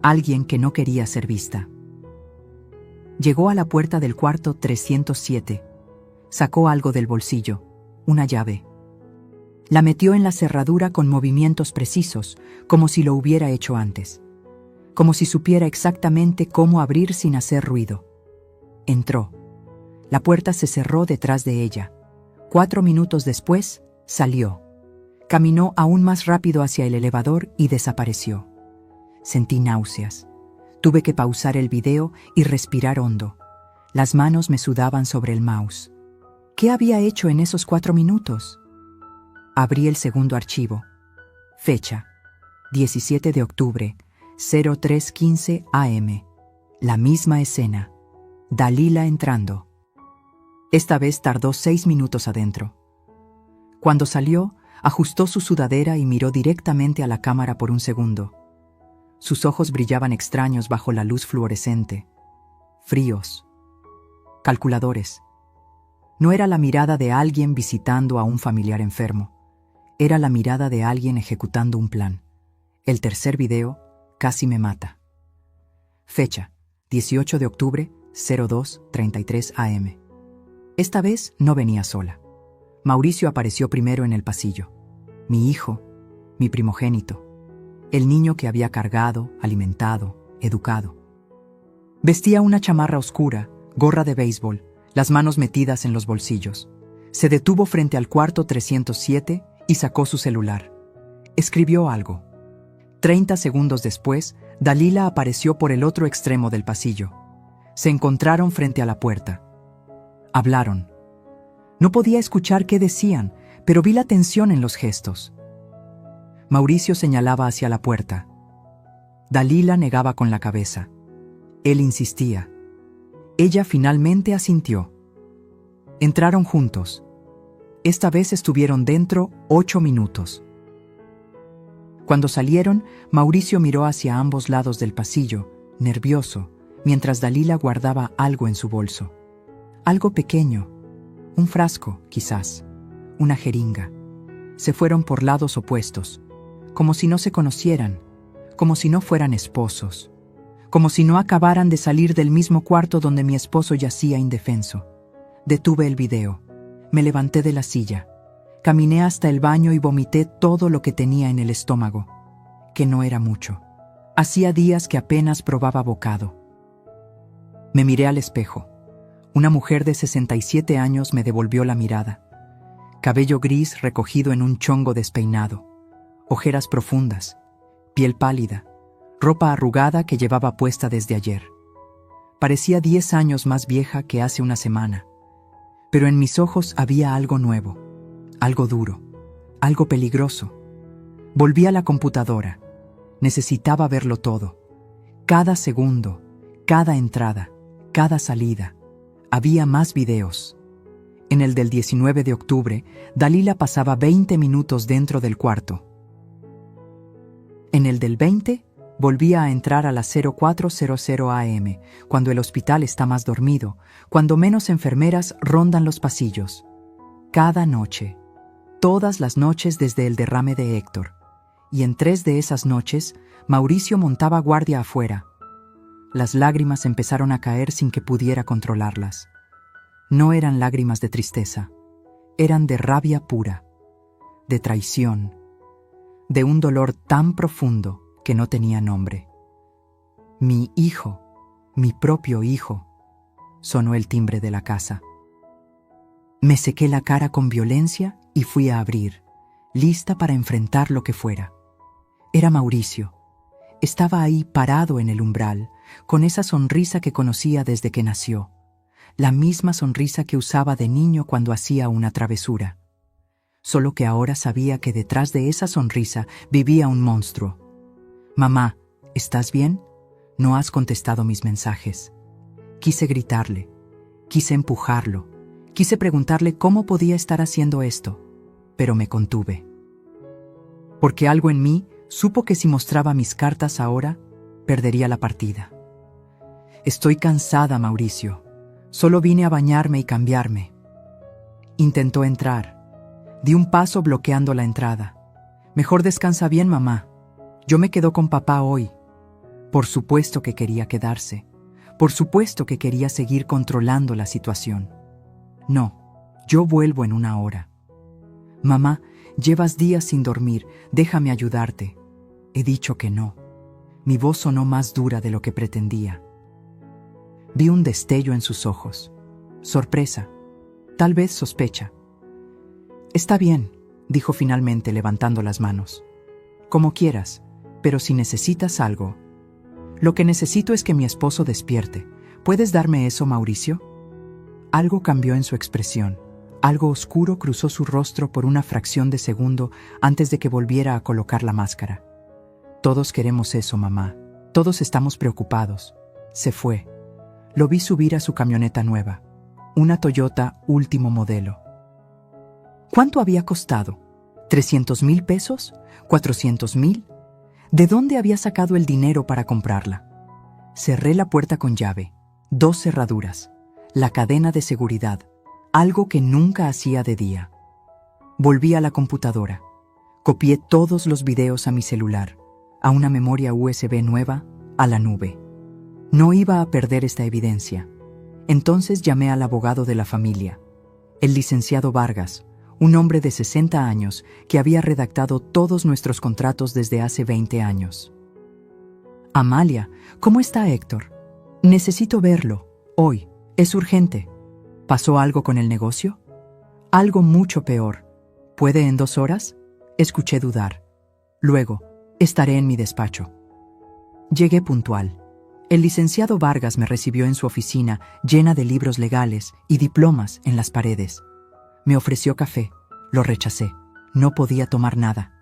alguien que no quería ser vista. Llegó a la puerta del cuarto 307. Sacó algo del bolsillo, una llave. La metió en la cerradura con movimientos precisos, como si lo hubiera hecho antes. Como si supiera exactamente cómo abrir sin hacer ruido. Entró. La puerta se cerró detrás de ella. 4 minutos después, salió. Caminó aún más rápido hacia el elevador y desapareció. Sentí náuseas. Tuve que pausar el video y respirar hondo. Las manos me sudaban sobre el mouse. ¿Qué había hecho en esos 4 minutos? Abrí el segundo archivo. Fecha: 17 de octubre, 03:15 AM. La misma escena. Dalila entrando. Esta vez tardó 6 minutos adentro. Cuando salió, ajustó su sudadera y miró directamente a la cámara por un segundo. Sus ojos brillaban extraños bajo la luz fluorescente. Fríos. Calculadores. No era la mirada de alguien visitando a un familiar enfermo. Era la mirada de alguien ejecutando un plan. El tercer video casi me mata. Fecha: 18 de octubre, 02:33 AM. Esta vez no venía sola. Mauricio apareció primero en el pasillo. Mi hijo, mi primogénito. El niño que había cargado, alimentado, educado. Vestía una chamarra oscura, gorra de béisbol, las manos metidas en los bolsillos. Se detuvo frente al cuarto 307 y sacó su celular. Escribió algo. 30 segundos después, Dalila apareció por el otro extremo del pasillo. Se encontraron frente a la puerta. Hablaron. No podía escuchar qué decían, pero vi la tensión en los gestos. Mauricio señalaba hacia la puerta. Dalila negaba con la cabeza. Él insistía. Ella finalmente asintió. Entraron juntos. Esta vez estuvieron dentro 8 minutos. Cuando salieron, Mauricio miró hacia ambos lados del pasillo, nervioso, mientras Dalila guardaba algo en su bolso. Algo pequeño. Un frasco, quizás. Una jeringa. Se fueron por lados opuestos, como si no se conocieran, como si no fueran esposos, como si no acabaran de salir del mismo cuarto donde mi esposo yacía indefenso. Detuve el video. Me levanté de la silla. Caminé hasta el baño y vomité todo lo que tenía en el estómago, que no era mucho. Hacía días que apenas probaba bocado. Me miré al espejo. Una mujer de 67 años me devolvió la mirada. cabello gris recogido en un chongo despeinado, ojeras profundas, piel pálida, ropa arrugada que llevaba puesta desde ayer. Parecía 10 años más vieja que hace una semana, pero en mis ojos había algo nuevo, algo duro, algo peligroso. Volví a la computadora. Necesitaba verlo todo. Cada segundo, cada entrada, cada salida. Había más videos. En el del 19 de octubre, Dalila pasaba 20 minutos dentro del cuarto. En el del 20, volvía a entrar a las 04:00 am, cuando el hospital está más dormido, cuando menos enfermeras rondan los pasillos. Cada noche, todas las noches desde el derrame de Héctor. Y en 3 de esas noches, Mauricio montaba guardia afuera. Las lágrimas empezaron a caer sin que pudiera controlarlas. No eran lágrimas de tristeza, eran de rabia pura, de traición, de un dolor tan profundo que no tenía nombre. Mi hijo, mi propio hijo, sonó el timbre de la casa. Me sequé la cara con violencia y fui a abrir, lista para enfrentar lo que fuera. Era Mauricio. Estaba ahí parado en el umbral, con esa sonrisa que conocía desde que nació, la misma sonrisa que usaba de niño cuando hacía una travesura. Solo que ahora sabía que detrás de esa sonrisa vivía un monstruo. Mamá, ¿estás bien? No has contestado mis mensajes. Quise gritarle, quise empujarlo, quise preguntarle cómo podía estar haciendo esto, pero me contuve. Porque algo en mí supo que si mostraba mis cartas ahora, perdería la partida. Estoy cansada, Mauricio. Solo vine a bañarme y cambiarme. Intentó entrar. Di un paso bloqueando la entrada. Mejor descansa bien, mamá. Yo me quedo con papá hoy. Por supuesto que quería quedarse. Por supuesto que quería seguir controlando la situación. No, yo vuelvo en 1 hora. Mamá, llevas días sin dormir. Déjame ayudarte. He dicho que no. Mi voz sonó más dura de lo que pretendía. Vi un destello en sus ojos. Sorpresa. Tal vez sospecha. Está bien, dijo finalmente levantando las manos. Como quieras, pero si necesitas algo. Lo que necesito es que mi esposo despierte. ¿Puedes darme eso, Mauricio? Algo cambió en su expresión. Algo oscuro cruzó su rostro por una fracción de segundo antes de que volviera a colocar la máscara. Todos queremos eso, mamá. Todos estamos preocupados. Se fue. Lo vi subir a su camioneta nueva. Una Toyota último modelo. ¿Cuánto había costado? ¿300,000 pesos? ¿400,000? ¿De dónde había sacado el dinero para comprarla? Cerré la puerta con llave. 2 cerraduras. La cadena de seguridad. Algo que nunca hacía de día. Volví a la computadora. Copié todos los videos a mi celular, a una memoria USB nueva, a la nube. No iba a perder esta evidencia. Entonces llamé al abogado de la familia, el licenciado Vargas, un hombre de 60 años que había redactado todos nuestros contratos desde hace 20 años. Amalia, ¿cómo está Héctor? Necesito verlo, hoy, es urgente. ¿Pasó algo con el negocio? Algo mucho peor. ¿Puede en 2 horas? Escuché dudar. Luego, estaré en mi despacho. Llegué puntual. El licenciado Vargas me recibió en su oficina llena de libros legales y diplomas en las paredes. Me ofreció café. Lo rechacé. No podía tomar nada.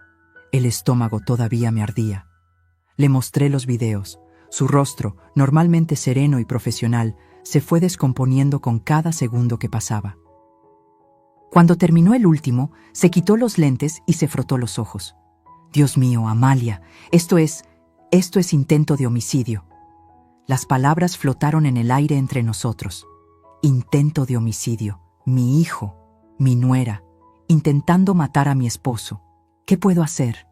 El estómago todavía me ardía. Le mostré los videos. Su rostro, normalmente sereno y profesional, se fue descomponiendo con cada segundo que pasaba. Cuando terminó el último, se quitó los lentes y se frotó los ojos. Dios mío, Amalia, esto es intento de homicidio. Las palabras flotaron en el aire entre nosotros. Intento de homicidio. Mi hijo, mi nuera, intentando matar a mi esposo. ¿Qué puedo hacer?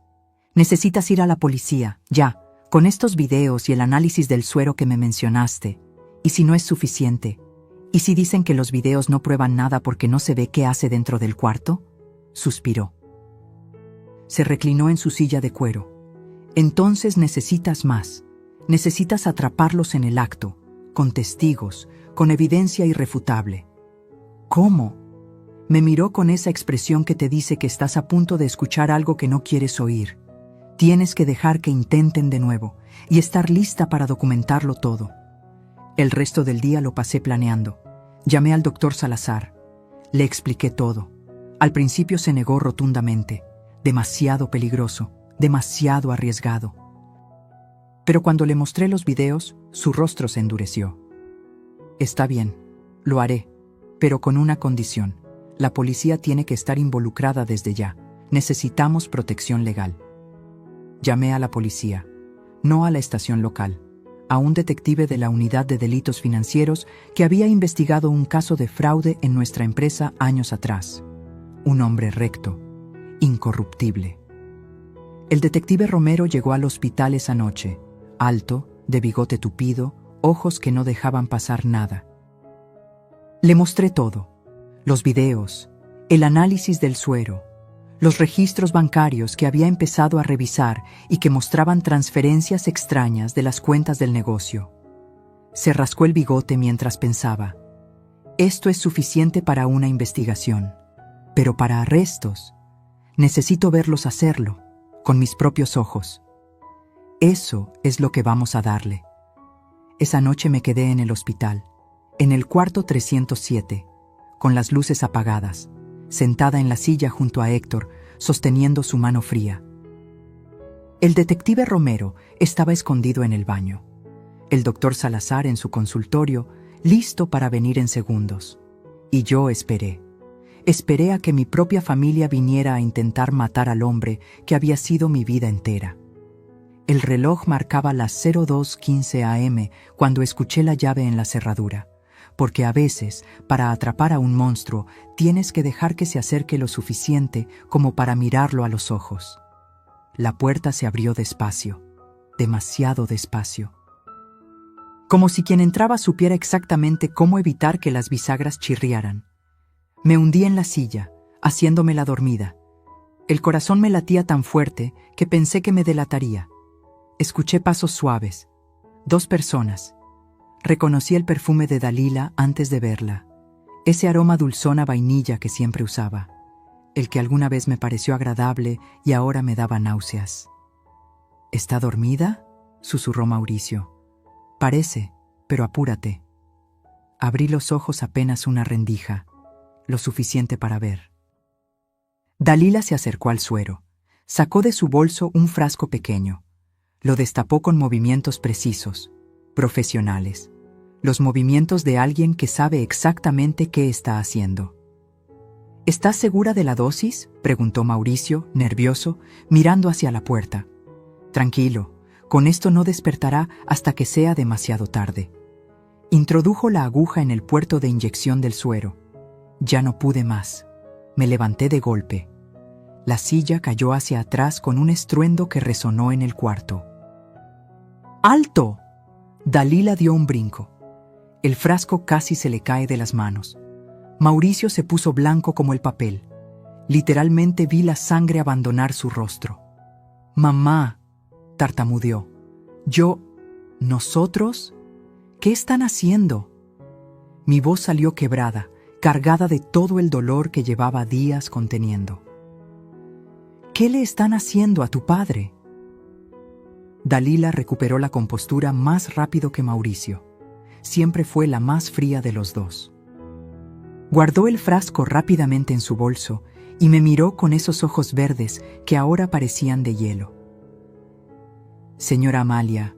Necesitas ir a la policía, ya, con estos videos y el análisis del suero que me mencionaste. ¿Y si no es suficiente? ¿Y si dicen que los videos no prueban nada porque no se ve qué hace dentro del cuarto? Suspiró. Se reclinó en su silla de cuero. Entonces necesitas más. Necesitas atraparlos en el acto, con testigos, con evidencia irrefutable. ¿Cómo? Me miró con esa expresión que te dice que estás a punto de escuchar algo que no quieres oír. Tienes que dejar que intenten de nuevo y estar lista para documentarlo todo. El resto del día lo pasé planeando. Llamé al doctor Salazar. Le expliqué todo. Al principio se negó rotundamente. Demasiado peligroso, demasiado arriesgado. Pero cuando le mostré los videos, su rostro se endureció. Está bien, lo haré, pero con una condición. La policía tiene que estar involucrada desde ya. Necesitamos protección legal. Llamé a la policía, no a la estación local, a un detective de la Unidad de Delitos Financieros que había investigado un caso de fraude en nuestra empresa años atrás. Un hombre recto, incorruptible. El detective Romero llegó al hospital esa noche, alto, de bigote tupido, ojos que no dejaban pasar nada. Le mostré todo, los videos, el análisis del suero, los registros bancarios que había empezado a revisar y que mostraban transferencias extrañas de las cuentas del negocio. Se rascó el bigote mientras pensaba, esto es suficiente para una investigación, pero para arrestos, necesito verlos hacerlo, con mis propios ojos. Eso es lo que vamos a darle. Esa noche me quedé en el hospital, en el cuarto 307, con las luces apagadas, sentada en la silla junto a Héctor, sosteniendo su mano fría. El detective Romero estaba escondido en el baño. El doctor Salazar en su consultorio, listo para venir en segundos. Y yo esperé. Esperé a que mi propia familia viniera a intentar matar al hombre que había sido mi vida entera. El reloj marcaba las 02:15 a.m. cuando escuché la llave en la cerradura, porque a veces, para atrapar a un monstruo, tienes que dejar que se acerque lo suficiente como para mirarlo a los ojos. La puerta se abrió despacio, demasiado despacio. Como si quien entraba supiera exactamente cómo evitar que las bisagras chirriaran. Me hundí en la silla, haciéndome la dormida. El corazón me latía tan fuerte que pensé que me delataría. Escuché pasos suaves. 2 personas. Reconocí el perfume de Dalila antes de verla. Ese aroma dulzón a vainilla que siempre usaba. El que alguna vez me pareció agradable y ahora me daba náuseas. ¿Está dormida?, susurró Mauricio. Parece, pero apúrate. Abrí los ojos apenas una rendija, lo suficiente para ver. Dalila se acercó al suero. Sacó de su bolso un frasco pequeño. Lo destapó con movimientos precisos, profesionales. Los movimientos de alguien que sabe exactamente qué está haciendo. ¿Estás segura de la dosis?, preguntó Mauricio, nervioso, mirando hacia la puerta. Tranquilo, con esto no despertará hasta que sea demasiado tarde. Introdujo la aguja en el puerto de inyección del suero. Ya no pude más. Me levanté de golpe. La silla cayó hacia atrás con un estruendo que resonó en el cuarto. ¡Alto! Dalila dio un brinco. El frasco casi se le cae de las manos. Mauricio se puso blanco como el papel. Literalmente vi la sangre abandonar su rostro. «Mamá», tartamudeó. ¿Nosotros? ¿Qué están haciendo?» Mi voz salió quebrada, cargada de todo el dolor que llevaba días conteniendo. «¿Qué le están haciendo a tu padre?» Dalila recuperó la compostura más rápido que Mauricio. Siempre fue la más fría de los dos. Guardó el frasco rápidamente en su bolso y me miró con esos ojos verdes que ahora parecían de hielo. «Señora Amalia,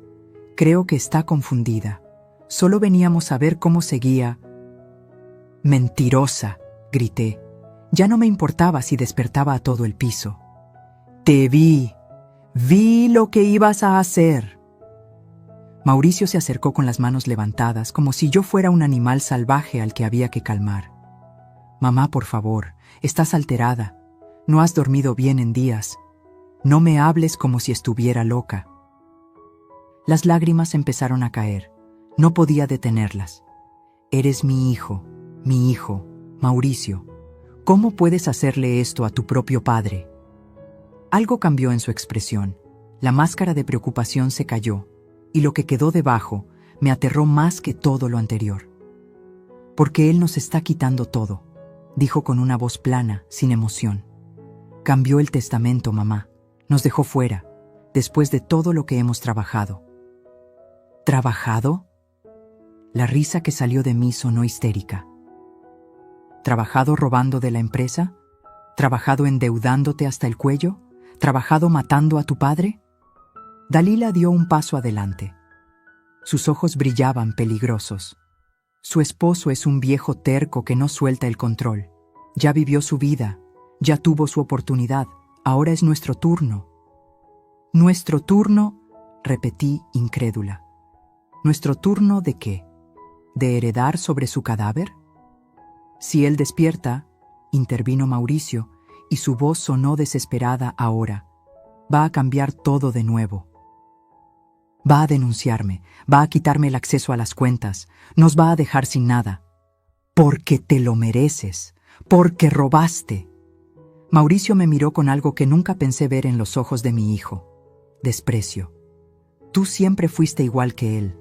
creo que está confundida. Solo veníamos a ver cómo seguía». «Mentirosa», grité. Ya no me importaba si despertaba a todo el piso. «Te vi. Vi lo que ibas a hacer». Mauricio se acercó con las manos levantadas, como si yo fuera un animal salvaje al que había que calmar. «Mamá, por favor, estás alterada. No has dormido bien en días. No me hables como si estuviera loca». Las lágrimas empezaron a caer. No podía detenerlas. «Eres mi hijo, Mauricio. ¿Cómo puedes hacerle esto a tu propio padre?» Algo cambió en su expresión. La máscara de preocupación se cayó, y lo que quedó debajo me aterró más que todo lo anterior. «Porque él nos está quitando todo. dijo con una voz plana, sin emoción. Cambió el testamento, mamá. Nos dejó fuera, después de todo lo que hemos trabajado. ¿Trabajado? La risa que salió de mí sonó histérica. ¿Trabajado robando de la empresa? ¿Trabajado endeudándote hasta el cuello? ¿Trabajado matando a tu padre? Dalila dio un paso adelante. Sus ojos brillaban peligrosos. Su esposo es un viejo terco que no suelta el control. Ya vivió su vida, ya tuvo su oportunidad, ahora es nuestro turno. ¿Nuestro turno?, repetí incrédula. ¿Nuestro turno de qué? ¿De heredar sobre su cadáver? Si él despierta, intervino Mauricio, y su voz sonó desesperada ahora, va a cambiar todo de nuevo. Va a denunciarme, va a quitarme el acceso a las cuentas, nos va a dejar sin nada. Porque te lo mereces, porque robaste. Mauricio me miró con algo que nunca pensé ver en los ojos de mi hijo. Desprecio. Tú siempre fuiste igual que él,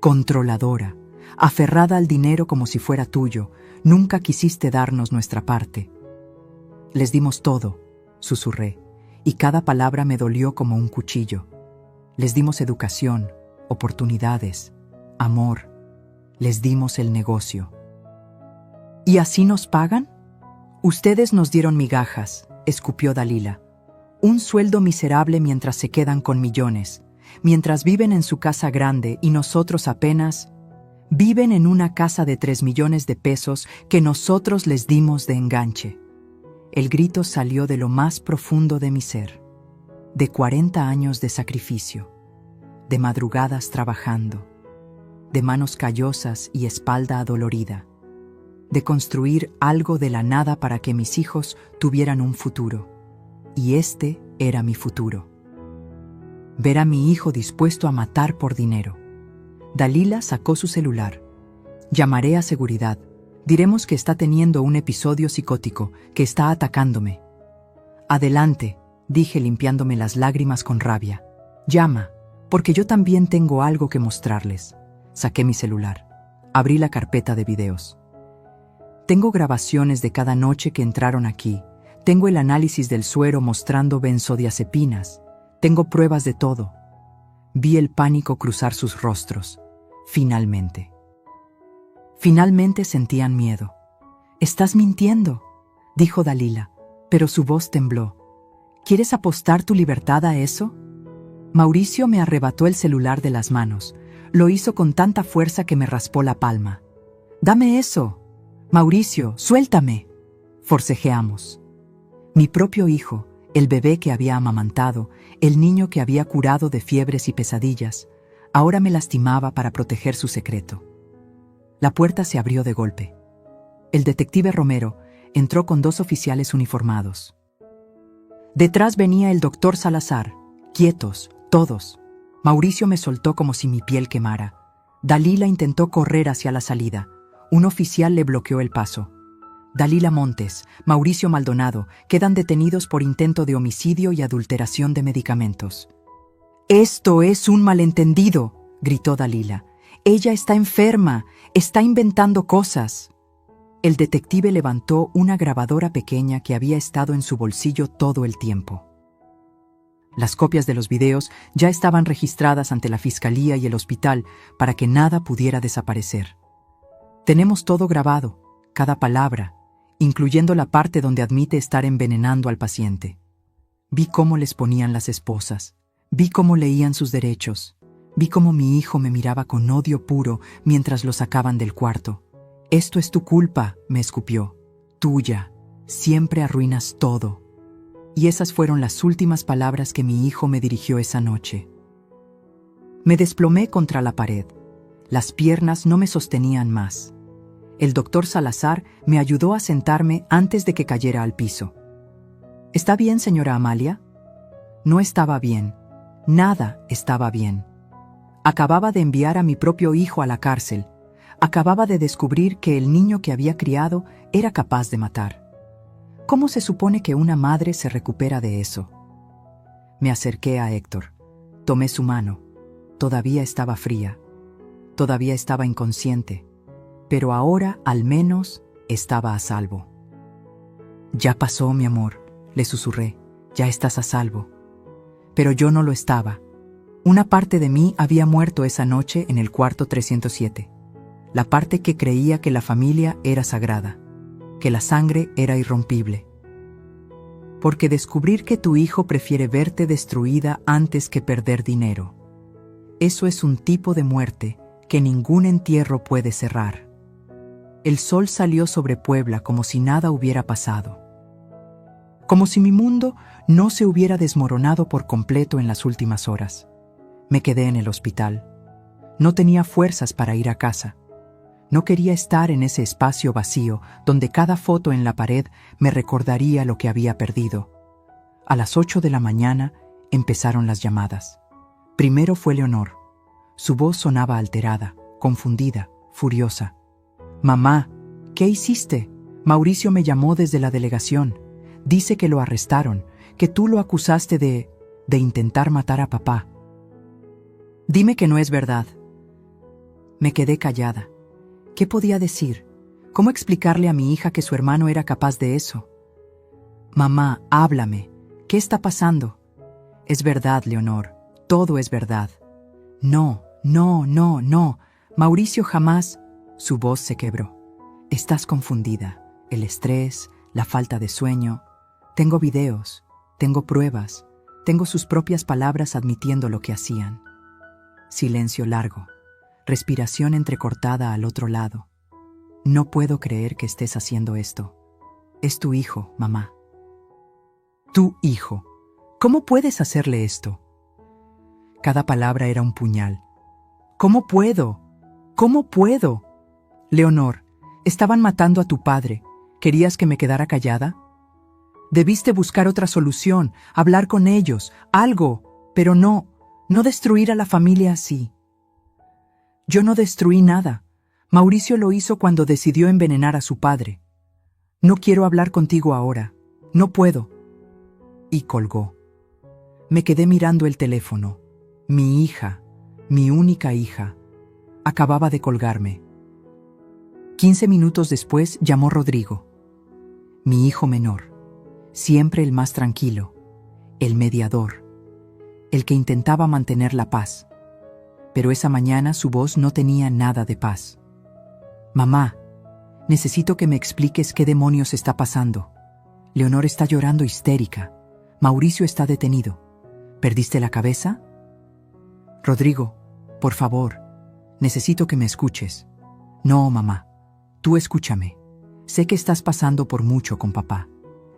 controladora, aferrada al dinero como si fuera tuyo, nunca quisiste darnos nuestra parte. Les dimos todo, susurré, y cada palabra me dolió como un cuchillo. Les dimos educación, oportunidades, amor. Les dimos el negocio. ¿Y así nos pagan? Ustedes nos dieron migajas, escupió Dalila. Un sueldo miserable mientras se quedan con millones, mientras viven en su casa grande y nosotros apenas viven en una casa de 3 millones de pesos que nosotros les dimos de enganche. El grito salió de lo más profundo de mi ser. De 40 años de sacrificio, de madrugadas trabajando, de manos callosas y espalda adolorida, de construir algo de la nada para que mis hijos tuvieran un futuro. Y este era mi futuro. Ver a mi hijo dispuesto a matar por dinero. Dalila sacó su celular. Llamaré a seguridad. Diremos que está teniendo un episodio psicótico, que está atacándome. Adelante, dije limpiándome las lágrimas con rabia. Llama, porque yo también tengo algo que mostrarles. Saqué mi celular. Abrí la carpeta de videos. Tengo grabaciones de cada noche que entraron aquí. Tengo el análisis del suero mostrando benzodiazepinas. Tengo pruebas de todo. Vi el pánico cruzar sus rostros. Finalmente. Finalmente sentían miedo. «Estás mintiendo», dijo Dalila, pero su voz tembló. «¿Quieres apostar tu libertad a eso?» Mauricio me arrebató el celular de las manos. Lo hizo con tanta fuerza que me raspó la palma. «¡Dame eso! Mauricio, suéltame!» Forcejeamos. Mi propio hijo, el bebé que había amamantado, el niño que había curado de fiebres y pesadillas, ahora me lastimaba para proteger su secreto. La puerta se abrió de golpe. El detective Romero entró con 2 oficiales uniformados. Detrás venía el doctor Salazar, quietos, todos. Mauricio me soltó como si mi piel quemara. Dalila intentó correr hacia la salida. Un oficial le bloqueó el paso. Dalila Montes, Mauricio Maldonado, quedan detenidos por intento de homicidio y adulteración de medicamentos. «¡Esto es un malentendido!», gritó Dalila. «Ella está enferma, está inventando cosas». El detective levantó una grabadora pequeña que había estado en su bolsillo todo el tiempo. Las copias de los videos ya estaban registradas ante la fiscalía y el hospital para que nada pudiera desaparecer. Tenemos todo grabado, cada palabra, incluyendo la parte donde admite estar envenenando al paciente. Vi cómo les ponían las esposas, vi cómo leían sus derechos, vi cómo mi hijo me miraba con odio puro mientras lo sacaban del cuarto. «Esto es tu culpa», me escupió. «Tuya. Siempre arruinas todo». Y esas fueron las últimas palabras que mi hijo me dirigió esa noche. Me desplomé contra la pared. Las piernas no me sostenían más. El doctor Salazar me ayudó a sentarme antes de que cayera al piso. «¿Está bien, señora Amalia?» No estaba bien. Nada estaba bien. Acababa de enviar a mi propio hijo a la cárcel. Acababa de descubrir que el niño que había criado era capaz de matar. ¿Cómo se supone que una madre se recupera de eso? Me acerqué a Héctor. Tomé su mano. Todavía estaba fría. Todavía estaba inconsciente. Pero ahora, al menos, estaba a salvo. Ya pasó, mi amor, le susurré, ya estás a salvo. Pero yo no lo estaba. Una parte de mí había muerto esa noche en el cuarto 307. La parte que creía que la familia era sagrada, que la sangre era irrompible. Porque descubrir que tu hijo prefiere verte destruida antes que perder dinero. Eso es un tipo de muerte que ningún entierro puede cerrar. El sol salió sobre Puebla como si nada hubiera pasado. Como si mi mundo no se hubiera desmoronado por completo en las últimas horas. Me quedé en el hospital. No tenía fuerzas para ir a casa. No quería estar en ese espacio vacío donde cada foto en la pared me recordaría lo que había perdido. A las 8 de la mañana empezaron las llamadas. Primero fue Leonor. Su voz sonaba alterada, confundida, furiosa. «Mamá, ¿qué hiciste? Mauricio me llamó desde la delegación. Dice que lo arrestaron, que tú lo acusaste de intentar matar a papá. Dime que no es verdad». Me quedé callada. ¿Qué podía decir? ¿Cómo explicarle a mi hija que su hermano era capaz de eso? «Mamá, háblame. ¿Qué está pasando?» «Es verdad, Leonor. Todo es verdad». «No, no, no, no. Mauricio jamás...» Su voz se quebró. «Estás confundida. El estrés, la falta de sueño. Tengo videos, tengo pruebas, tengo sus propias palabras admitiendo lo que hacían». Silencio largo. Respiración entrecortada al otro lado. «No puedo creer que estés haciendo esto. Es tu hijo, mamá». «Tu hijo. ¿Cómo puedes hacerle esto?» Cada palabra era un puñal. «¿Cómo puedo? ¿Cómo puedo?» «Leonor, estaban matando a tu padre. ¿Querías que me quedara callada? Debiste buscar otra solución, hablar con ellos, algo, pero no destruir a la familia así». «Yo no destruí nada. Mauricio lo hizo cuando decidió envenenar a su padre. No quiero hablar contigo ahora. No puedo». Y colgó. Me quedé mirando el teléfono. Mi hija, mi única hija, acababa de colgarme. 15 minutos después llamó Rodrigo. Mi hijo menor, siempre el más tranquilo, el mediador, el que intentaba mantener la paz. Pero esa mañana su voz no tenía nada de paz. «Mamá, necesito que me expliques qué demonios está pasando. Leonor está llorando histérica. Mauricio está detenido. ¿Perdiste la cabeza?» «Rodrigo, por favor, necesito que me escuches». «No, mamá, tú escúchame. Sé que estás pasando por mucho con papá.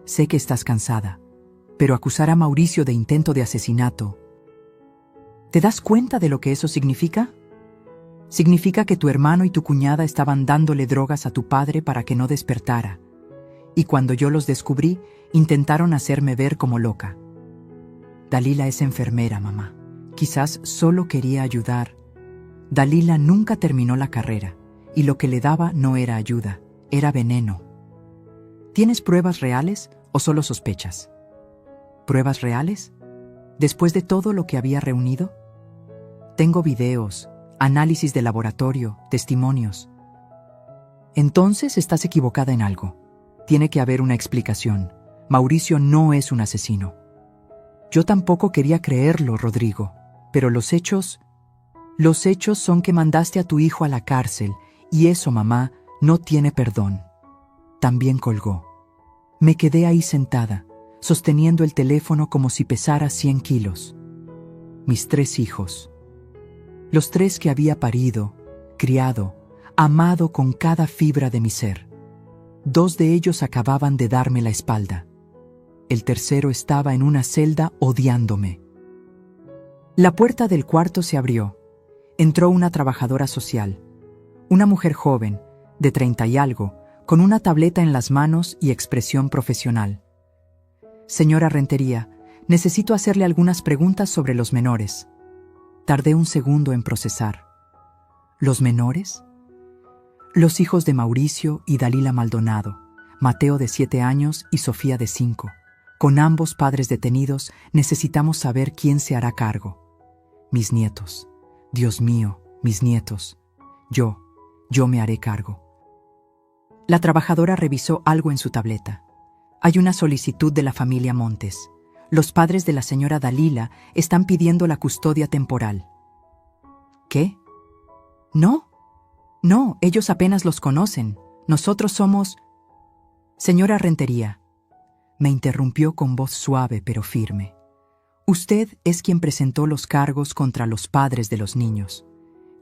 Sé que estás cansada. Pero acusar a Mauricio de intento de asesinato... ¿Te das cuenta de lo que eso significa? Significa que tu hermano y tu cuñada estaban dándole drogas a tu padre para que no despertara. Y cuando yo los descubrí, intentaron hacerme ver como loca. Dalila es enfermera, mamá. Quizás solo quería ayudar. Dalila nunca terminó la carrera, y lo que le daba no era ayuda, era veneno. ¿Tienes pruebas reales o solo sospechas?» «¿Pruebas reales? ¿Después de todo lo que había reunido?» «Tengo videos, análisis de laboratorio, testimonios». «Entonces estás equivocada en algo. Tiene que haber una explicación. Mauricio no es un asesino». Yo tampoco quería creerlo, Rodrigo, pero los hechos son que mandaste a tu hijo a la cárcel, y eso, mamá, no tiene perdón. También colgó. Me quedé ahí sentada, sosteniendo el teléfono como si pesara 100 kilos. Mis 3 hijos. Los 3 que había parido, criado, amado con cada fibra de mi ser. 2 de ellos acababan de darme la espalda. El tercero estaba en una celda odiándome. La puerta del cuarto se abrió. Entró una trabajadora social, una mujer joven, de 30 y algo, con una tableta en las manos y expresión profesional. «Señora Rentería, necesito hacerle algunas preguntas sobre los menores». Tardé un segundo en procesar. ¿Los menores? Los hijos de Mauricio y Dalila Maldonado, Mateo de 7 años y Sofía de 5. Con ambos padres detenidos, necesitamos saber quién se hará cargo. Mis nietos. Dios mío, mis nietos. Yo me haré cargo. La trabajadora revisó algo en su tableta. Hay una solicitud de la familia Montes. Los padres de la señora Dalila están pidiendo la custodia temporal. ¿Qué? No, no, ellos apenas los conocen. Nosotros somos... Señora Rentería, me interrumpió con voz suave pero firme. Usted es quien presentó los cargos contra los padres de los niños.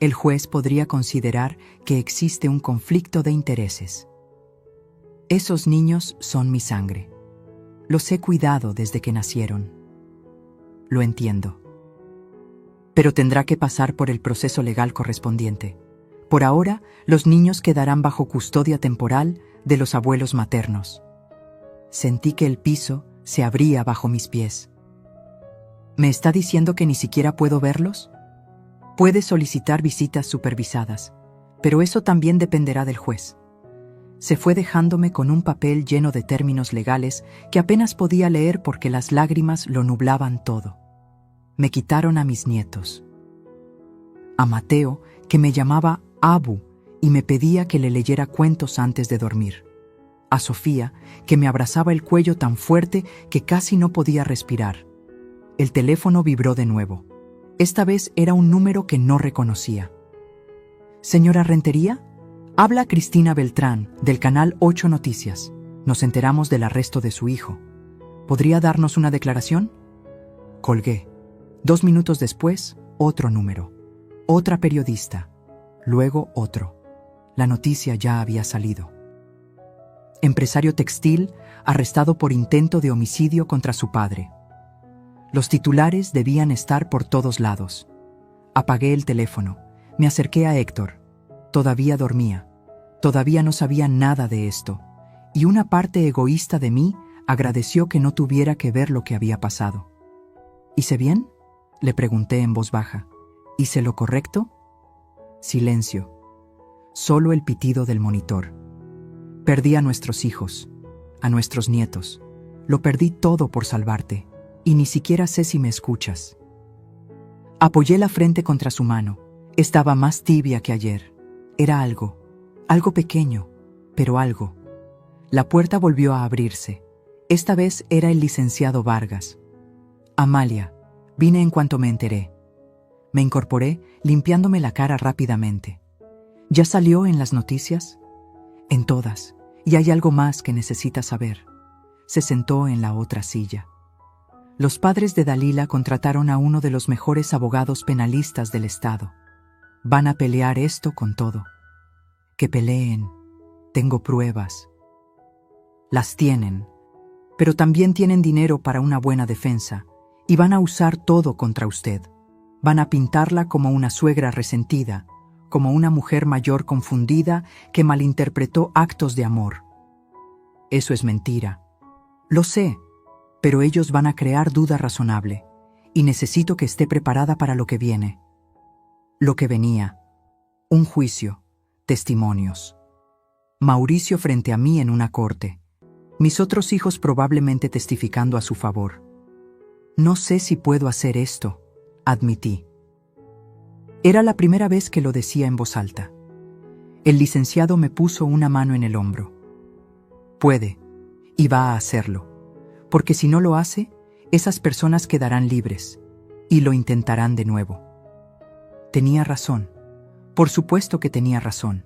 El juez podría considerar que existe un conflicto de intereses. Esos niños son mi sangre. Los he cuidado desde que nacieron. Lo entiendo. Pero tendrá que pasar por el proceso legal correspondiente. Por ahora, los niños quedarán bajo custodia temporal de los abuelos maternos. Sentí que el piso se abría bajo mis pies. ¿Me está diciendo que ni siquiera puedo verlos? Puede solicitar visitas supervisadas, pero eso también dependerá del juez. Se fue dejándome con un papel lleno de términos legales que apenas podía leer porque las lágrimas lo nublaban todo. Me quitaron a mis nietos. A Mateo, que me llamaba Abu y me pedía que le leyera cuentos antes de dormir. A Sofía, que me abrazaba el cuello tan fuerte que casi no podía respirar. El teléfono vibró de nuevo. Esta vez era un número que no reconocía. «Señora Rentería, habla Cristina Beltrán, del Canal 8 Noticias. Nos enteramos del arresto de su hijo. ¿Podría darnos una declaración?» Colgué. 2 minutos después, otro número. Otra periodista. Luego otro. La noticia ya había salido. Empresario textil arrestado por intento de homicidio contra su padre. Los titulares debían estar por todos lados. Apagué el teléfono. Me acerqué a Héctor. Todavía dormía. Todavía no sabía nada de esto. Y una parte egoísta de mí agradeció que no tuviera que ver lo que había pasado. ¿Hice bien?, le pregunté en voz baja. ¿Hice lo correcto? Silencio. Solo el pitido del monitor. Perdí a nuestros hijos, a nuestros nietos. Lo perdí todo por salvarte. Y ni siquiera sé si me escuchas. Apoyé la frente contra su mano. Estaba más tibia que ayer. Era algo pequeño, pero algo. La puerta volvió a abrirse. Esta vez era el licenciado Vargas. Amalia, vine en cuanto me enteré. Me incorporé, limpiándome la cara rápidamente. ¿Ya salió en las noticias? En todas. Y hay algo más que necesitas saber. Se sentó en la otra silla. Los padres de Dalila contrataron a uno de los mejores abogados penalistas del estado. Van a pelear esto con todo. Que peleen. Tengo pruebas. Las tienen. Pero también tienen dinero para una buena defensa. Y van a usar todo contra usted. Van a pintarla como una suegra resentida, como una mujer mayor confundida que malinterpretó actos de amor. Eso es mentira. Lo sé. Pero ellos van a crear duda razonable, y necesito que esté preparada para lo que viene. Lo que venía. Un juicio. Testimonios. Mauricio frente a mí en una corte. Mis otros hijos probablemente testificando a su favor. No sé si puedo hacer esto, admití. Era la primera vez que lo decía en voz alta. El licenciado me puso una mano en el hombro. Puede, y va a hacerlo. Porque si no lo hace, esas personas quedarán libres, y lo intentarán de nuevo. Tenía razón. Por supuesto que tenía razón.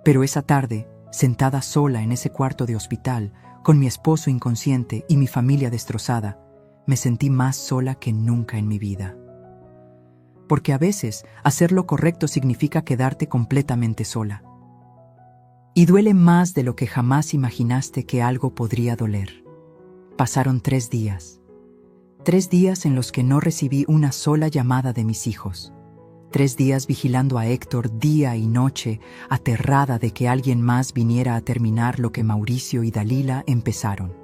Pero esa tarde, sentada sola en ese cuarto de hospital, con mi esposo inconsciente y mi familia destrozada, me sentí más sola que nunca en mi vida. Porque a veces, hacer lo correcto significa quedarte completamente sola. Y duele más de lo que jamás imaginaste que algo podría doler. Pasaron 3 días. 3 días en los que no recibí una sola llamada de mis hijos. 3 días vigilando a Héctor día y noche, aterrada de que alguien más viniera a terminar lo que Mauricio y Dalila empezaron.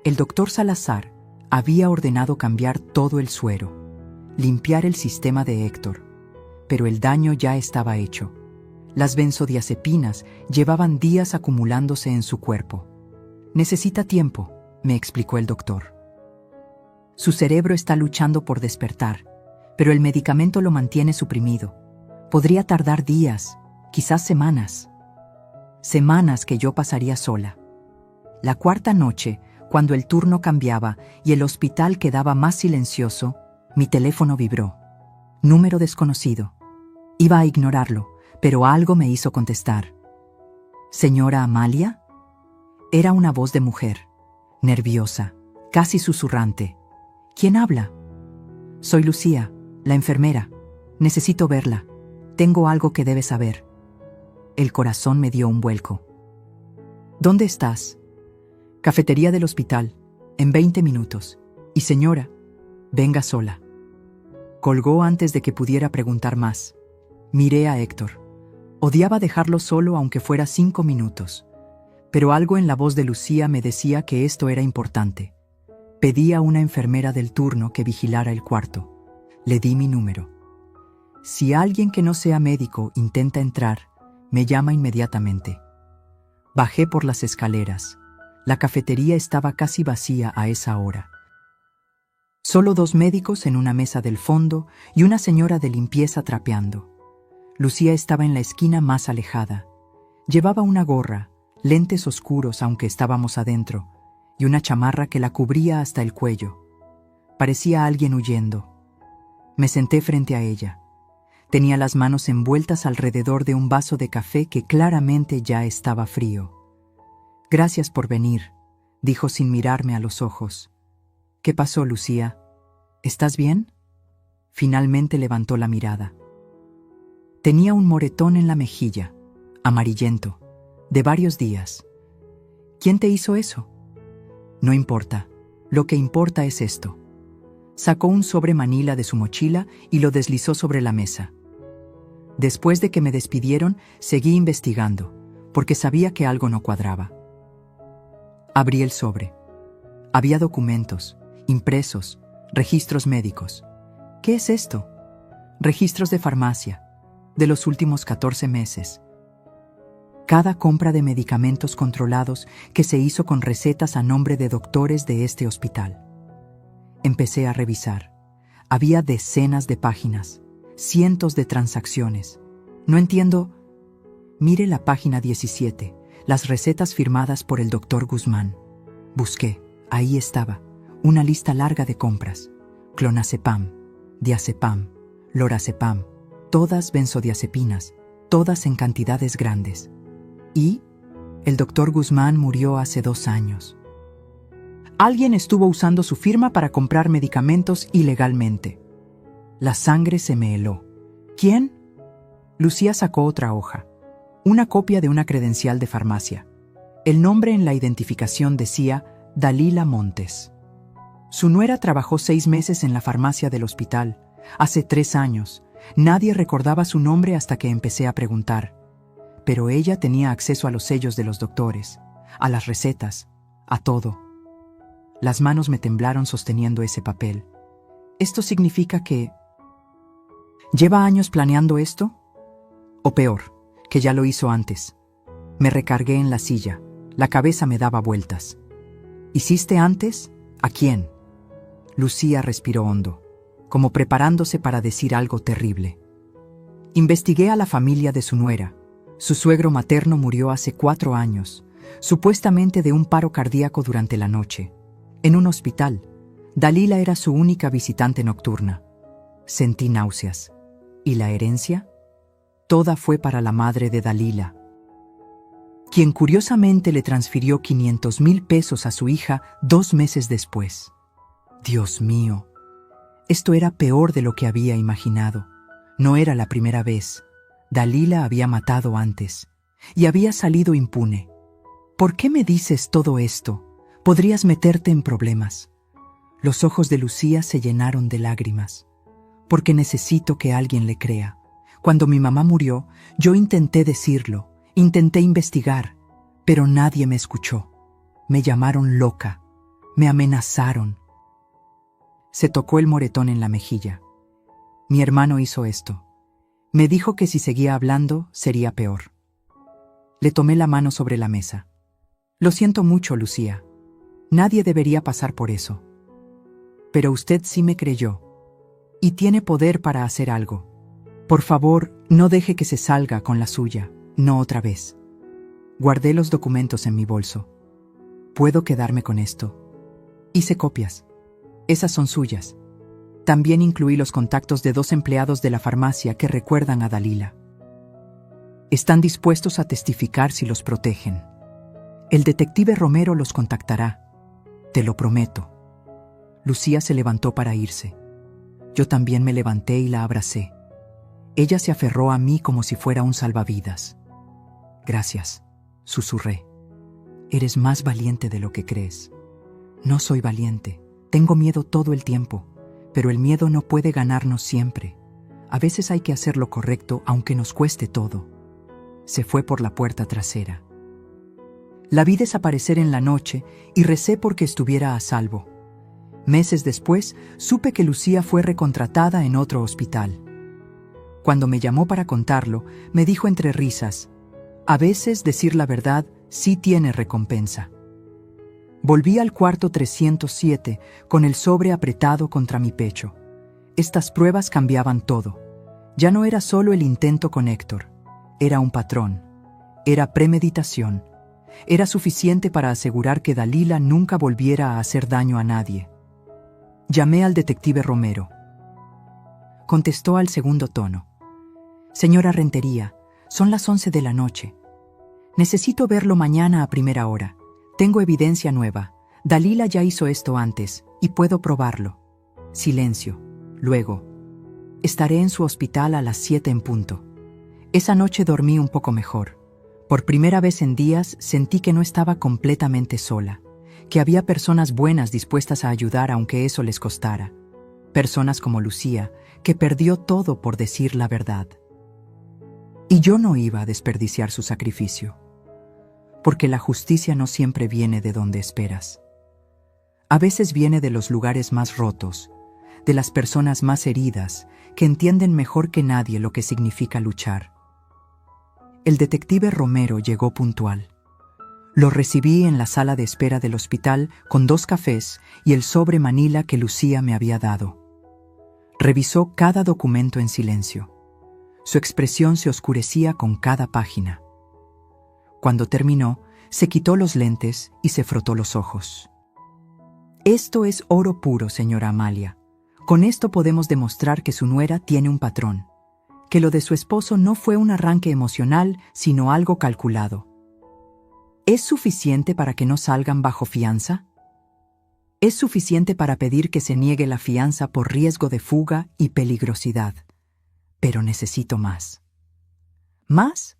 El doctor Salazar había ordenado cambiar todo el suero, limpiar el sistema de Héctor, pero el daño ya estaba hecho. Las benzodiazepinas llevaban días acumulándose en su cuerpo. Necesita tiempo, me explicó el doctor. Su cerebro está luchando por despertar, pero el medicamento lo mantiene suprimido. Podría tardar días, quizás semanas. Semanas que yo pasaría sola. La 4ª noche, Cuando el turno cambiaba y el hospital quedaba más silencioso, mi teléfono vibró. Número desconocido. Iba a ignorarlo, pero algo me hizo contestar. ¿Señora Amalia? Era una voz de mujer, nerviosa, casi susurrante. ¿Quién habla? Soy Lucía, la enfermera. Necesito verla. Tengo algo que debe saber. El corazón me dio un vuelco. ¿Dónde estás? Cafetería del hospital, en 20 minutos. Y señora, venga sola. Colgó antes de que pudiera preguntar más. Miré a Héctor. Odiaba dejarlo solo aunque fuera 5 minutos. Pero algo en la voz de Lucía me decía que esto era importante. Pedí a una enfermera del turno que vigilara el cuarto. Le di mi número. Si alguien que no sea médico intenta entrar, me llama inmediatamente. Bajé por las escaleras. La cafetería estaba casi vacía a esa hora. Solo 2 médicos en una mesa del fondo y una señora de limpieza trapeando. Lucía estaba en la esquina más alejada. Llevaba una gorra, lentes oscuros aunque estábamos adentro, y una chamarra que la cubría hasta el cuello. Parecía alguien huyendo. Me senté frente a ella. Tenía las manos envueltas alrededor de un vaso de café que claramente ya estaba frío. «Gracias por venir», dijo sin mirarme a los ojos. «¿Qué pasó, Lucía? ¿Estás bien?» Finalmente levantó la mirada. Tenía un moretón en la mejilla, amarillento, de varios días. «¿Quién te hizo eso?» «No importa. Lo que importa es esto». Sacó un sobre manila de su mochila y lo deslizó sobre la mesa. Después de que me despidieron, seguí investigando, porque sabía que algo no cuadraba. Abrí el sobre. Había documentos, impresos, registros médicos. ¿Qué es esto? Registros de farmacia, de los últimos 14 meses. Cada compra de medicamentos controlados que se hizo con recetas a nombre de doctores de este hospital. Empecé a revisar. Había decenas de páginas, cientos de transacciones. No entiendo. Mire la página 17, las recetas firmadas por el doctor Guzmán. Busqué, ahí estaba, una lista larga de compras. Clonazepam, diazepam, lorazepam, todas benzodiazepinas, todas en cantidades grandes. Y el doctor Guzmán murió hace 2 años. Alguien estuvo usando su firma para comprar medicamentos ilegalmente. La sangre se me heló. ¿Quién? Lucía sacó otra hoja. Una copia de una credencial de farmacia. El nombre en la identificación decía Dalila Montes. Su nuera trabajó 6 meses en la farmacia del hospital. Hace 3 años. Nadie recordaba su nombre hasta que empecé a preguntar. Pero ella tenía acceso a los sellos de los doctores, a las recetas, a todo. Las manos me temblaron sosteniendo ese papel. ¿Esto significa que lleva años planeando esto? O peor, que ya lo hizo antes. Me recargué en la silla. La cabeza me daba vueltas. ¿Hiciste antes? ¿A quién? Lucía respiró hondo, como preparándose para decir algo terrible. Investigué a la familia de su nuera. Su suegro materno murió hace 4 años, supuestamente de un paro cardíaco durante la noche. En un hospital. Dalila era su única visitante nocturna. Sentí náuseas. ¿Y la herencia? Toda fue para la madre de Dalila, quien curiosamente le transfirió 500,000 pesos a su hija 2 meses después. Dios mío, esto era peor de lo que había imaginado. No era la primera vez. Dalila había matado antes y había salido impune. ¿Por qué me dices todo esto? Podrías meterte en problemas. Los ojos de Lucía se llenaron de lágrimas. Porque necesito que alguien le crea. Cuando mi mamá murió, yo intenté decirlo, intenté investigar, pero nadie me escuchó. Me llamaron loca, me amenazaron. Se tocó el moretón en la mejilla. Mi hermano hizo esto. Me dijo que si seguía hablando, sería peor. Le tomé la mano sobre la mesa. Lo siento mucho, Lucía. Nadie debería pasar por eso. Pero usted sí me creyó. Y tiene poder para hacer algo. Por favor, no deje que se salga con la suya, no otra vez. Guardé los documentos en mi bolso. ¿Puedo quedarme con esto? Hice copias. Esas son suyas. También incluí los contactos de 2 empleados de la farmacia que recuerdan a Dalila. Están dispuestos a testificar si los protegen. El detective Romero los contactará. Te lo prometo. Lucía se levantó para irse. Yo también me levanté y la abracé. Ella se aferró a mí como si fuera un salvavidas. Gracias, susurré. Eres más valiente de lo que crees. No soy valiente. Tengo miedo todo el tiempo. Pero el miedo no puede ganarnos siempre. A veces hay que hacer lo correcto aunque nos cueste todo. Se fue por la puerta trasera. La vi desaparecer en la noche y recé porque estuviera a salvo. Meses después, supe que Lucía fue recontratada en otro hospital. Cuando me llamó para contarlo, me dijo entre risas, a veces decir la verdad sí tiene recompensa. Volví al cuarto 307 con el sobre apretado contra mi pecho. Estas pruebas cambiaban todo. Ya no era solo el intento con Héctor. Era un patrón. Era premeditación. Era suficiente para asegurar que Dalila nunca volviera a hacer daño a nadie. Llamé al detective Romero. Contestó al segundo tono. Señora Rentería, son las 11 de la noche. Necesito verlo mañana a primera hora. Tengo evidencia nueva. Dalila ya hizo esto antes, y puedo probarlo. Silencio. Luego. Estaré en su hospital a las 7 en punto. Esa noche dormí un poco mejor. Por primera vez en días sentí que no estaba completamente sola, que había personas buenas dispuestas a ayudar aunque eso les costara. Personas como Lucía, que perdió todo por decir la verdad. Y yo no iba a desperdiciar su sacrificio. Porque la justicia no siempre viene de donde esperas. A veces viene de los lugares más rotos, de las personas más heridas, que entienden mejor que nadie lo que significa luchar. El detective Romero llegó puntual. Lo recibí en la sala de espera del hospital con 2 cafés y el sobre manila que Lucía me había dado. Revisó cada documento en silencio. Su expresión se oscurecía con cada página. Cuando terminó, se quitó los lentes y se frotó los ojos. Esto es oro puro, señora Amalia. Con esto podemos demostrar que su nuera tiene un patrón, que lo de su esposo no fue un arranque emocional, sino algo calculado. ¿Es suficiente para que no salgan bajo fianza? Es suficiente para pedir que se niegue la fianza por riesgo de fuga y peligrosidad. Pero necesito más. ¿Más?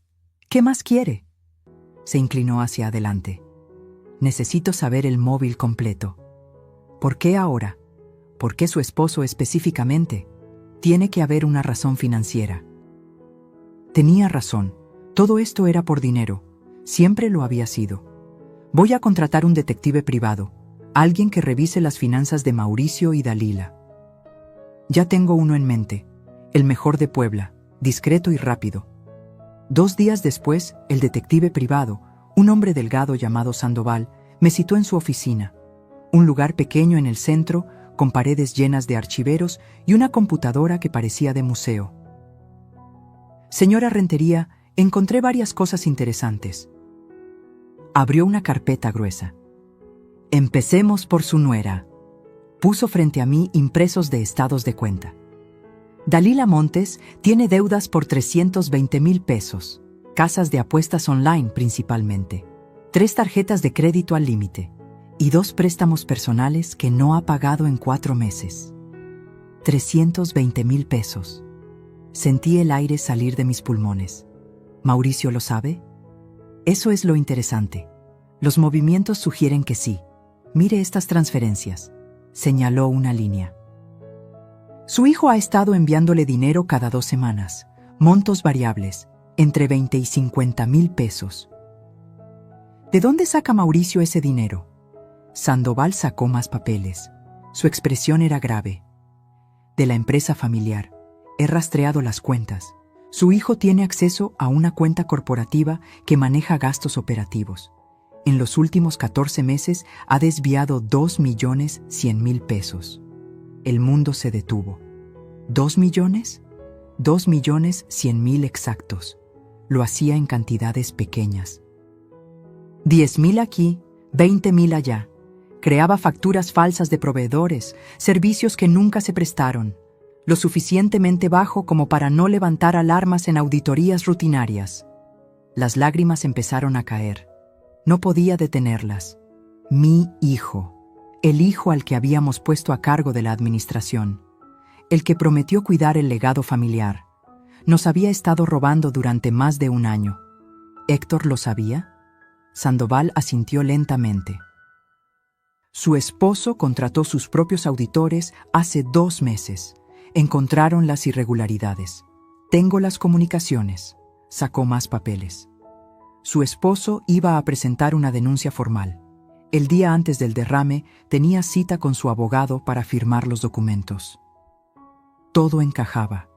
¿Qué más quiere? Se inclinó hacia adelante. Necesito saber el móvil completo. ¿Por qué ahora? ¿Por qué su esposo específicamente? Tiene que haber una razón financiera. Tenía razón. Todo esto era por dinero. Siempre lo había sido. Voy a contratar un detective privado, alguien que revise las finanzas de Mauricio y Dalila. Ya tengo uno en mente, el mejor de Puebla, discreto y rápido. 2 días después, el detective privado, un hombre delgado llamado Sandoval, me citó en su oficina, un lugar pequeño en el centro, con paredes llenas de archiveros y una computadora que parecía de museo. Señora Rentería, encontré varias cosas interesantes. Abrió una carpeta gruesa. Empecemos por su nuera. Puso frente a mí impresos de estados de cuenta. Dalila Montes tiene deudas por 320,000 pesos, casas de apuestas online principalmente, 3 tarjetas de crédito al límite y 2 préstamos personales que no ha pagado en 4 meses. 320,000 pesos. Sentí el aire salir de mis pulmones. ¿Mauricio lo sabe? Eso es lo interesante. Los movimientos sugieren que sí. Mire estas transferencias. Señaló una línea. Su hijo ha estado enviándole dinero cada 2 semanas, montos variables, entre 20 y 50,000 pesos. ¿De dónde saca Mauricio ese dinero? Sandoval sacó más papeles. Su expresión era grave. De la empresa familiar. He rastreado las cuentas. Su hijo tiene acceso a una cuenta corporativa que maneja gastos operativos. En los últimos 14 meses ha desviado 2,100,000 pesos. El mundo se detuvo. ¿2 millones? 2,100,000 exactos. Lo hacía en cantidades pequeñas. 10,000 aquí, 20,000 allá. Creaba facturas falsas de proveedores, servicios que nunca se prestaron, lo suficientemente bajo como para no levantar alarmas en auditorías rutinarias. Las lágrimas empezaron a caer. No podía detenerlas. Mi hijo, el hijo al que habíamos puesto a cargo de la administración, el que prometió cuidar el legado familiar, nos había estado robando durante más de un año. ¿Héctor lo sabía? Sandoval asintió lentamente. Su esposo contrató sus propios auditores hace 2 meses. Encontraron las irregularidades. Tengo las comunicaciones. Sacó más papeles. Su esposo iba a presentar una denuncia formal. El día antes del derrame tenía cita con su abogado para firmar los documentos. Todo encajaba.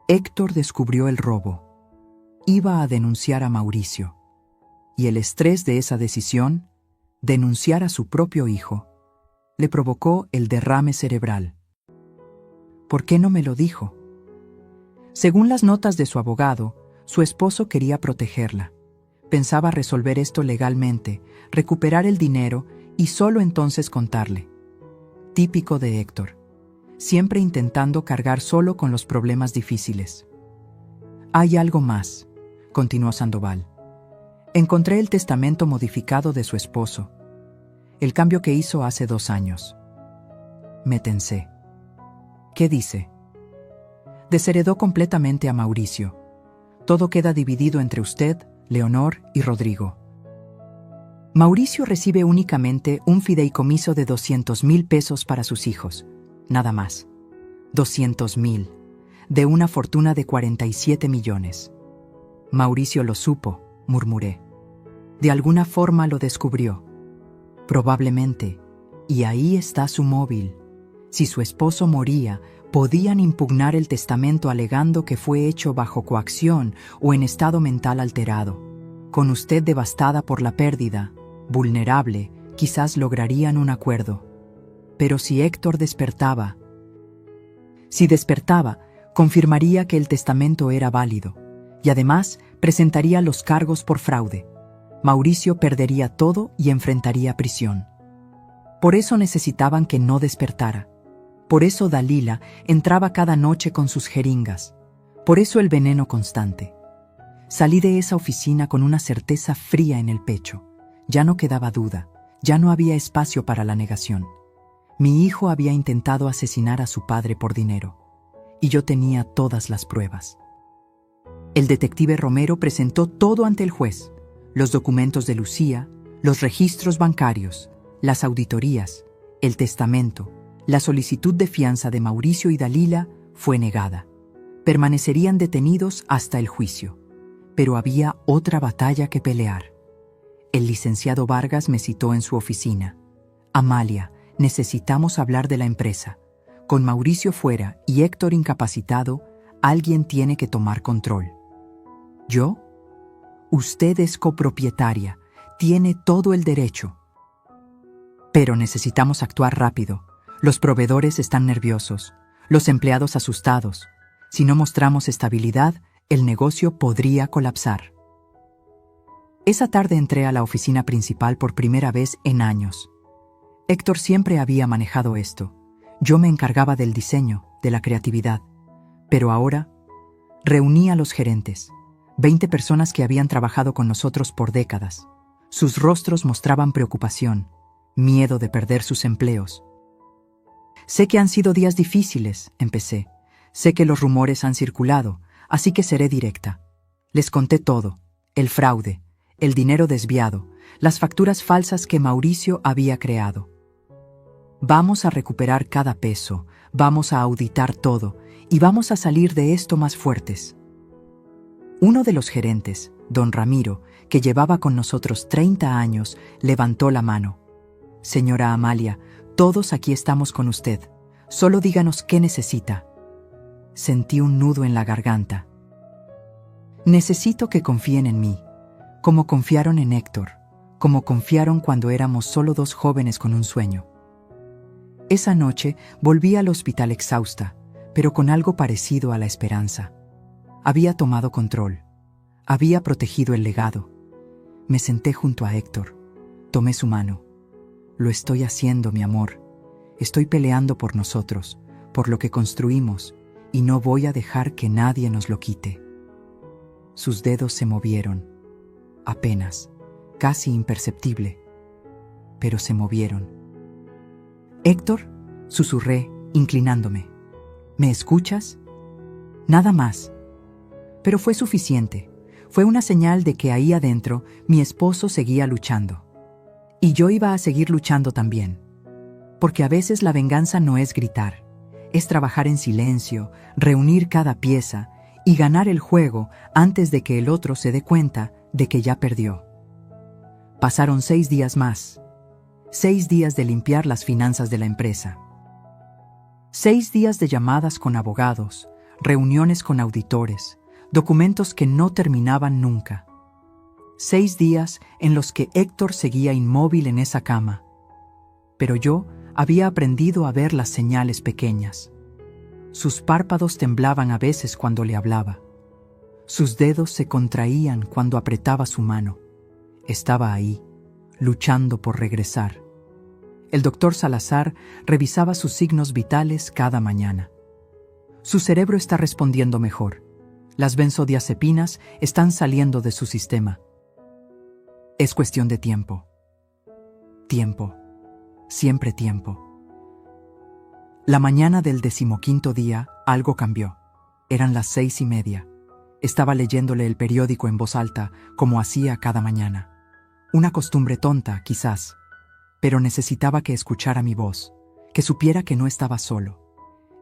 Héctor descubrió el robo. Iba a denunciar a Mauricio. Y el estrés de esa decisión, denunciar a su propio hijo, le provocó el derrame cerebral. ¿Por qué no me lo dijo? Según las notas de su abogado, su esposo quería protegerla. Pensaba resolver esto legalmente, recuperar el dinero y solo entonces contarle. Típico de Héctor, siempre intentando cargar solo con los problemas difíciles. Hay algo más, continuó Sandoval. Encontré el testamento modificado de su esposo, el cambio que hizo hace 2 años. Me tensé. ¿Qué dice? Desheredó completamente a Mauricio. Todo queda dividido entre usted, Leonor y Rodrigo. Mauricio recibe únicamente un fideicomiso de 200,000 pesos para sus hijos, nada más. 200,000, de una fortuna de 47 millones. Mauricio lo supo, murmuré. De alguna forma lo descubrió. Probablemente, y ahí está su móvil. Si su esposo moría, podían impugnar el testamento alegando que fue hecho bajo coacción o en estado mental alterado. Con usted devastada por la pérdida, vulnerable, quizás lograrían un acuerdo. Pero si Héctor despertaba, confirmaría que el testamento era válido y además presentaría los cargos por fraude. Mauricio perdería todo y enfrentaría prisión. Por eso necesitaban que no despertara. Por eso Dalila entraba cada noche con sus jeringas. Por eso el veneno constante. Salí de esa oficina con una certeza fría en el pecho. Ya no quedaba duda, ya no había espacio para la negación. Mi hijo había intentado asesinar a su padre por dinero, y yo tenía todas las pruebas. El detective Romero presentó todo ante el juez: los documentos de Lucía, los registros bancarios, las auditorías, el testamento. La solicitud de fianza de Mauricio y Dalila fue negada. Permanecerían detenidos hasta el juicio. Pero había otra batalla que pelear. El licenciado Vargas me citó en su oficina. Amalia, necesitamos hablar de la empresa. Con Mauricio fuera y Héctor incapacitado, alguien tiene que tomar control. ¿Yo? Usted es copropietaria, tiene todo el derecho. Pero necesitamos actuar rápido. Los proveedores están nerviosos, los empleados asustados. Si no mostramos estabilidad, el negocio podría colapsar. Esa tarde entré a la oficina principal por primera vez en años. Héctor siempre había manejado esto. Yo me encargaba del diseño, de la creatividad. Pero ahora reuní a los gerentes, 20 personas que habían trabajado con nosotros por décadas. Sus rostros mostraban preocupación, miedo de perder sus empleos. Sé que han sido días difíciles, empecé. Sé que los rumores han circulado, así que seré directa. Les conté todo: el fraude, el dinero desviado, las facturas falsas que Mauricio había creado. Vamos a recuperar cada peso, vamos a auditar todo y vamos a salir de esto más fuertes. Uno de los gerentes, don Ramiro, que llevaba con nosotros 30 años, levantó la mano. Señora Amalia, todos aquí estamos con usted. Solo díganos qué necesita. Sentí un nudo en la garganta. Necesito que confíen en mí, como confiaron en Héctor, como confiaron cuando éramos solo 2 jóvenes con un sueño. Esa noche volví al hospital exhausta, pero con algo parecido a la esperanza. Había tomado control. Había protegido el legado. Me senté junto a Héctor. Tomé su mano. Lo estoy haciendo, mi amor. Estoy peleando por nosotros, por lo que construimos, y no voy a dejar que nadie nos lo quite. Sus dedos se movieron, apenas, casi imperceptible, pero se movieron. «Héctor», susurré, inclinándome. «¿Me escuchas?» Nada más. Pero fue suficiente. Fue una señal de que ahí adentro mi esposo seguía luchando. Y yo iba a seguir luchando también. Porque a veces la venganza no es gritar, es trabajar en silencio, reunir cada pieza y ganar el juego antes de que el otro se dé cuenta de que ya perdió. Pasaron 6 días más. 6 días de limpiar las finanzas de la empresa. 6 días de llamadas con abogados, reuniones con auditores, documentos que no terminaban nunca. 6 días en los que Héctor seguía inmóvil en esa cama. Pero yo había aprendido a ver las señales pequeñas. Sus párpados temblaban a veces cuando le hablaba. Sus dedos se contraían cuando apretaba su mano. Estaba ahí, luchando por regresar. El doctor Salazar revisaba sus signos vitales cada mañana. Su cerebro está respondiendo mejor. Las benzodiazepinas están saliendo de su sistema. Es cuestión de tiempo. Tiempo. Siempre tiempo. La mañana del 15º día, algo cambió. Eran las 6:30. Estaba leyéndole el periódico en voz alta, como hacía cada mañana. Una costumbre tonta, quizás, pero necesitaba que escuchara mi voz, que supiera que no estaba solo.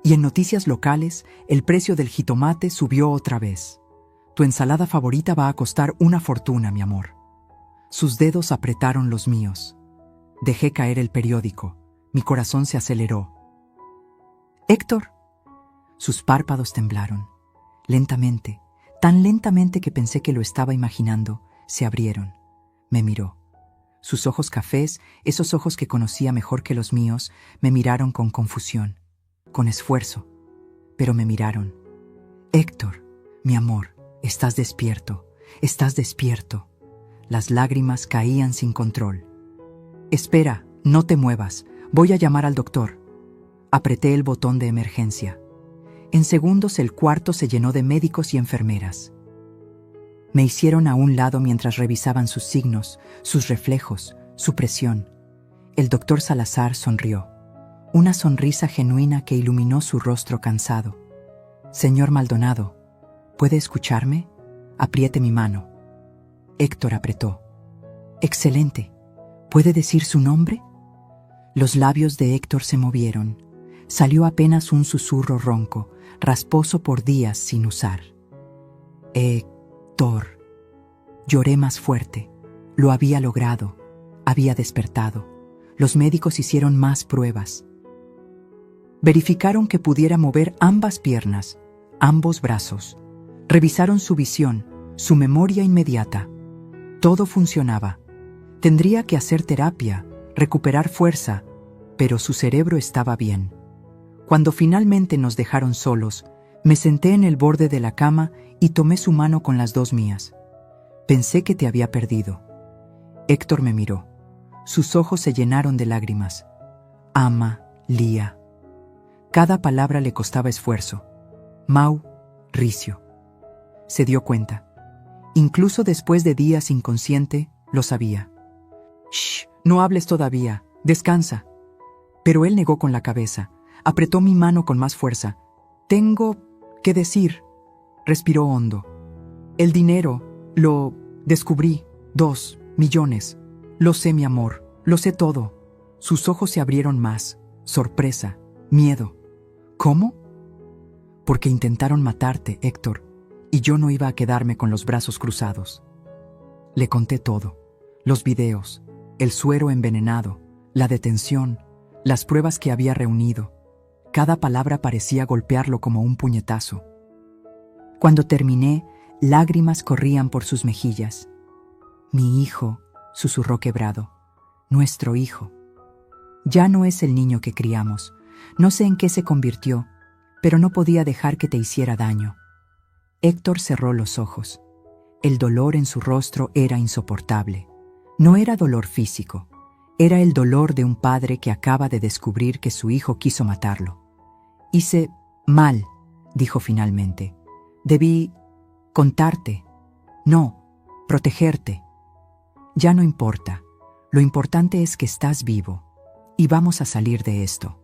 Y en noticias locales, el precio del jitomate subió otra vez. Tu ensalada favorita va a costar una fortuna, mi amor. Sus dedos apretaron los míos. Dejé caer el periódico. Mi corazón se aceleró. «Héctor». Sus párpados temblaron. Lentamente, tan lentamente que pensé que lo estaba imaginando, se abrieron. Me miró. Sus ojos cafés, esos ojos que conocía mejor que los míos, me miraron con confusión, con esfuerzo, pero me miraron. «Héctor, mi amor, estás despierto, estás despierto». Las lágrimas caían sin control. «Espera, no te muevas, voy a llamar al doctor». Apreté el botón de emergencia. En segundos el cuarto se llenó de médicos y enfermeras. Me hicieron a un lado mientras revisaban sus signos, sus reflejos, su presión. El doctor Salazar sonrió. Una sonrisa genuina que iluminó su rostro cansado. «Señor Maldonado, ¿puede escucharme? Apriete mi mano». Héctor apretó. «Excelente. ¿Puede decir su nombre?» Los labios de Héctor se movieron. Salió apenas un susurro ronco, rasposo por días sin usar. «Héctor». Lloré más fuerte. Lo había logrado. Había despertado. Los médicos hicieron más pruebas. Verificaron que pudiera mover ambas piernas, ambos brazos. Revisaron su visión, su memoria inmediata. Todo funcionaba. Tendría que hacer terapia, recuperar fuerza, pero su cerebro estaba bien. Cuando finalmente nos dejaron solos, me senté en el borde de la cama y tomé su mano con las 2 mías. Pensé que te había perdido. Héctor me miró. Sus ojos se llenaron de lágrimas. «Lía». Cada palabra le costaba esfuerzo. «Mauricio». Se dio cuenta. Incluso después de días inconsciente, lo sabía. «Shh, no hables todavía, descansa». Pero él negó con la cabeza. Apretó mi mano con más fuerza. «Tengo que decir». Respiró hondo. «El dinero, lo descubrí. 2 millones. Lo sé, mi amor, lo sé todo». Sus ojos se abrieron más. Sorpresa, miedo. «¿Cómo?» «Porque intentaron matarte, Héctor, y yo no iba a quedarme con los brazos cruzados». Le conté todo. Los videos, el suero envenenado, la detención, las pruebas que había reunido. Cada palabra parecía golpearlo como un puñetazo. Cuando terminé, lágrimas corrían por sus mejillas. «Mi hijo», susurró quebrado, «nuestro hijo. Ya no es el niño que criamos. No sé en qué se convirtió, pero no podía dejar que te hiciera daño». Héctor cerró los ojos. El dolor en su rostro era insoportable. No era dolor físico, Era el dolor de un padre que acaba de descubrir que su hijo quiso matarlo. Hice mal, dijo finalmente. Debí contarte. No, protegerte. Ya no importa. Lo importante es que estás vivo. Y vamos a salir de esto.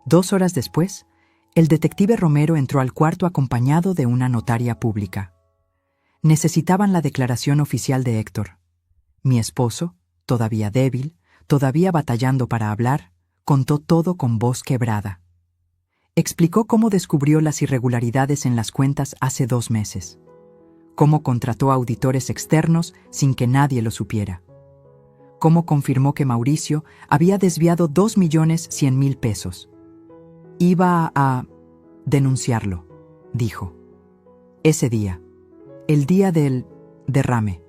2 horas después, el detective Romero entró al cuarto acompañado de una notaria pública. Necesitaban la declaración oficial de Héctor. Mi esposo, todavía débil, todavía batallando para hablar, contó todo con voz quebrada. Explicó cómo descubrió las irregularidades en las cuentas hace 2 meses, cómo contrató auditores externos sin que nadie lo supiera, cómo confirmó que Mauricio había desviado 2.100.000 pesos. Iba a denunciarlo, dijo. Ese día, el día del derrame.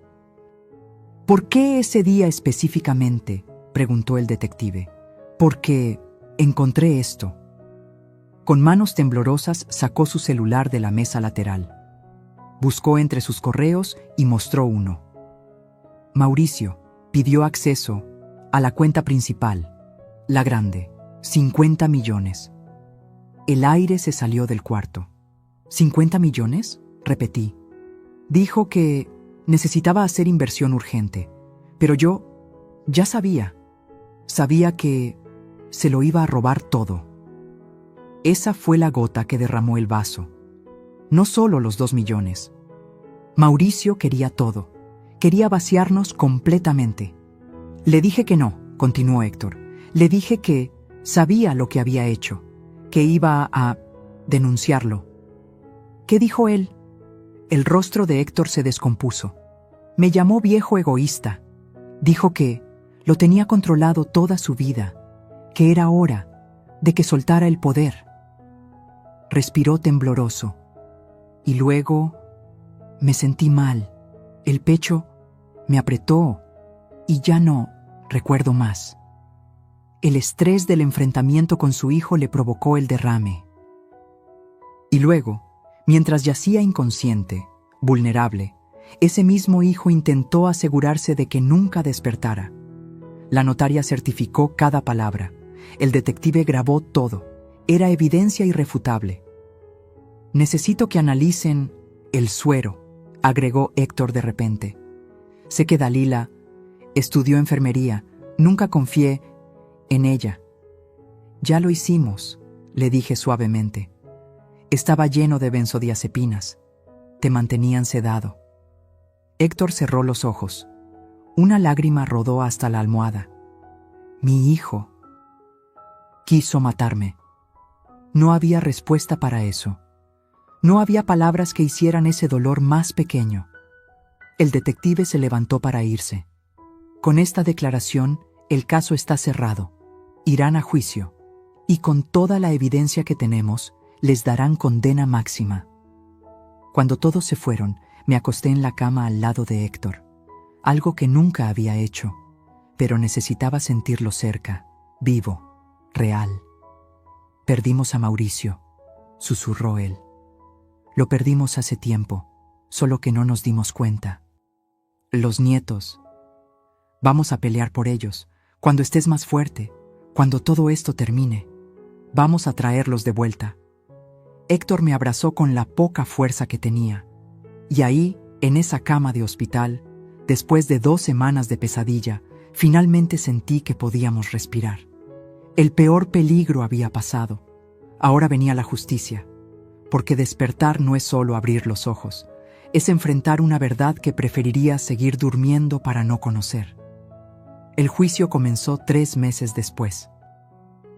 ¿Por qué ese día específicamente?, preguntó el detective. Porque encontré esto. Con manos temblorosas sacó su celular de la mesa lateral. Buscó entre sus correos y mostró uno. Mauricio pidió acceso a la cuenta principal, la grande, 50 millones. El aire se salió del cuarto. ¿50 millones? Repetí. Dijo que necesitaba hacer inversión urgente, pero yo ya sabía. Sabía que se lo iba a robar todo. Esa fue la gota que derramó el vaso. No solo los 2 millones. Mauricio quería todo. Quería vaciarnos completamente. Le dije que no, continuó Héctor. Le dije que sabía lo que había hecho, que iba a denunciarlo. ¿Qué dijo él? El rostro de Héctor se descompuso. Me llamó viejo egoísta. Dijo que lo tenía controlado toda su vida, que era hora de que soltara el poder. Respiró tembloroso. Y luego me sentí mal. El pecho me apretó y ya no recuerdo más. El estrés del enfrentamiento con su hijo le provocó el derrame. Y luego, mientras yacía inconsciente, vulnerable, ese mismo hijo intentó asegurarse de que nunca despertara. La notaria certificó cada palabra. El detective grabó todo. Era evidencia irrefutable. Necesito que analicen el suero, agregó Héctor de repente. Sé que Dalila estudió enfermería. Nunca confié en ella. Ya lo hicimos, le dije suavemente. Estaba lleno de benzodiazepinas. Te mantenían sedado. Héctor cerró los ojos. Una lágrima rodó hasta la almohada. Mi hijo quiso matarme. No había respuesta para eso. No había palabras que hicieran ese dolor más pequeño. El detective se levantó para irse. Con esta declaración, el caso está cerrado. Irán a juicio. Y con toda la evidencia que tenemos, les darán condena máxima. Cuando todos se fueron, me acosté en la cama al lado de Héctor. Algo que nunca había hecho, pero necesitaba sentirlo cerca, vivo, real. Perdimos a Mauricio, susurró él. Lo perdimos hace tiempo, solo que no nos dimos cuenta. Los nietos. Vamos a pelear por ellos, cuando estés más fuerte, cuando todo esto termine. Vamos a traerlos de vuelta. Héctor me abrazó con la poca fuerza que tenía. Y ahí, en esa cama de hospital, después de 2 semanas de pesadilla, finalmente sentí que podíamos respirar. El peor peligro había pasado. Ahora venía la justicia. Porque despertar no es solo abrir los ojos, es enfrentar una verdad que preferiría seguir durmiendo para no conocer. El juicio comenzó 3 meses después.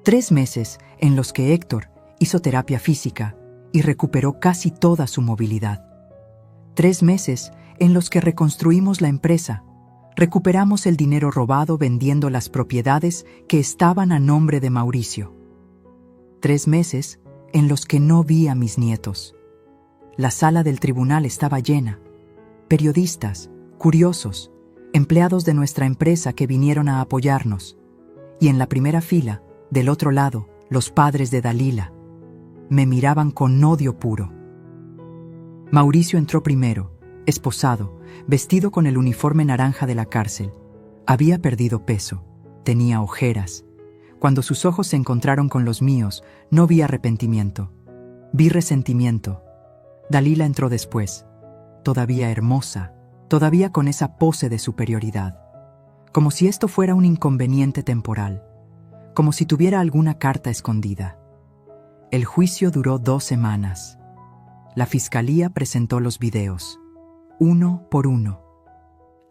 3 meses en los que Héctor hizo terapia física y recuperó casi toda su movilidad. 3 meses en los que reconstruimos la empresa, recuperamos el dinero robado vendiendo las propiedades que estaban a nombre de Mauricio. 3 meses en los que no vi a mis nietos. La sala del tribunal estaba llena. Periodistas, curiosos, empleados de nuestra empresa que vinieron a apoyarnos. Y en la primera fila, del otro lado, los padres de Dalila. Me miraban con odio puro. Mauricio entró primero, esposado, vestido con el uniforme naranja de la cárcel. Había perdido peso, Tenía ojeras. Cuando sus ojos se encontraron con los míos, no vi arrepentimiento. Vi resentimiento. Dalila entró después, todavía hermosa, todavía con esa pose de superioridad. Como si esto fuera un inconveniente temporal, como si tuviera alguna carta escondida. El juicio duró 2 semanas. La fiscalía presentó los videos, uno por uno.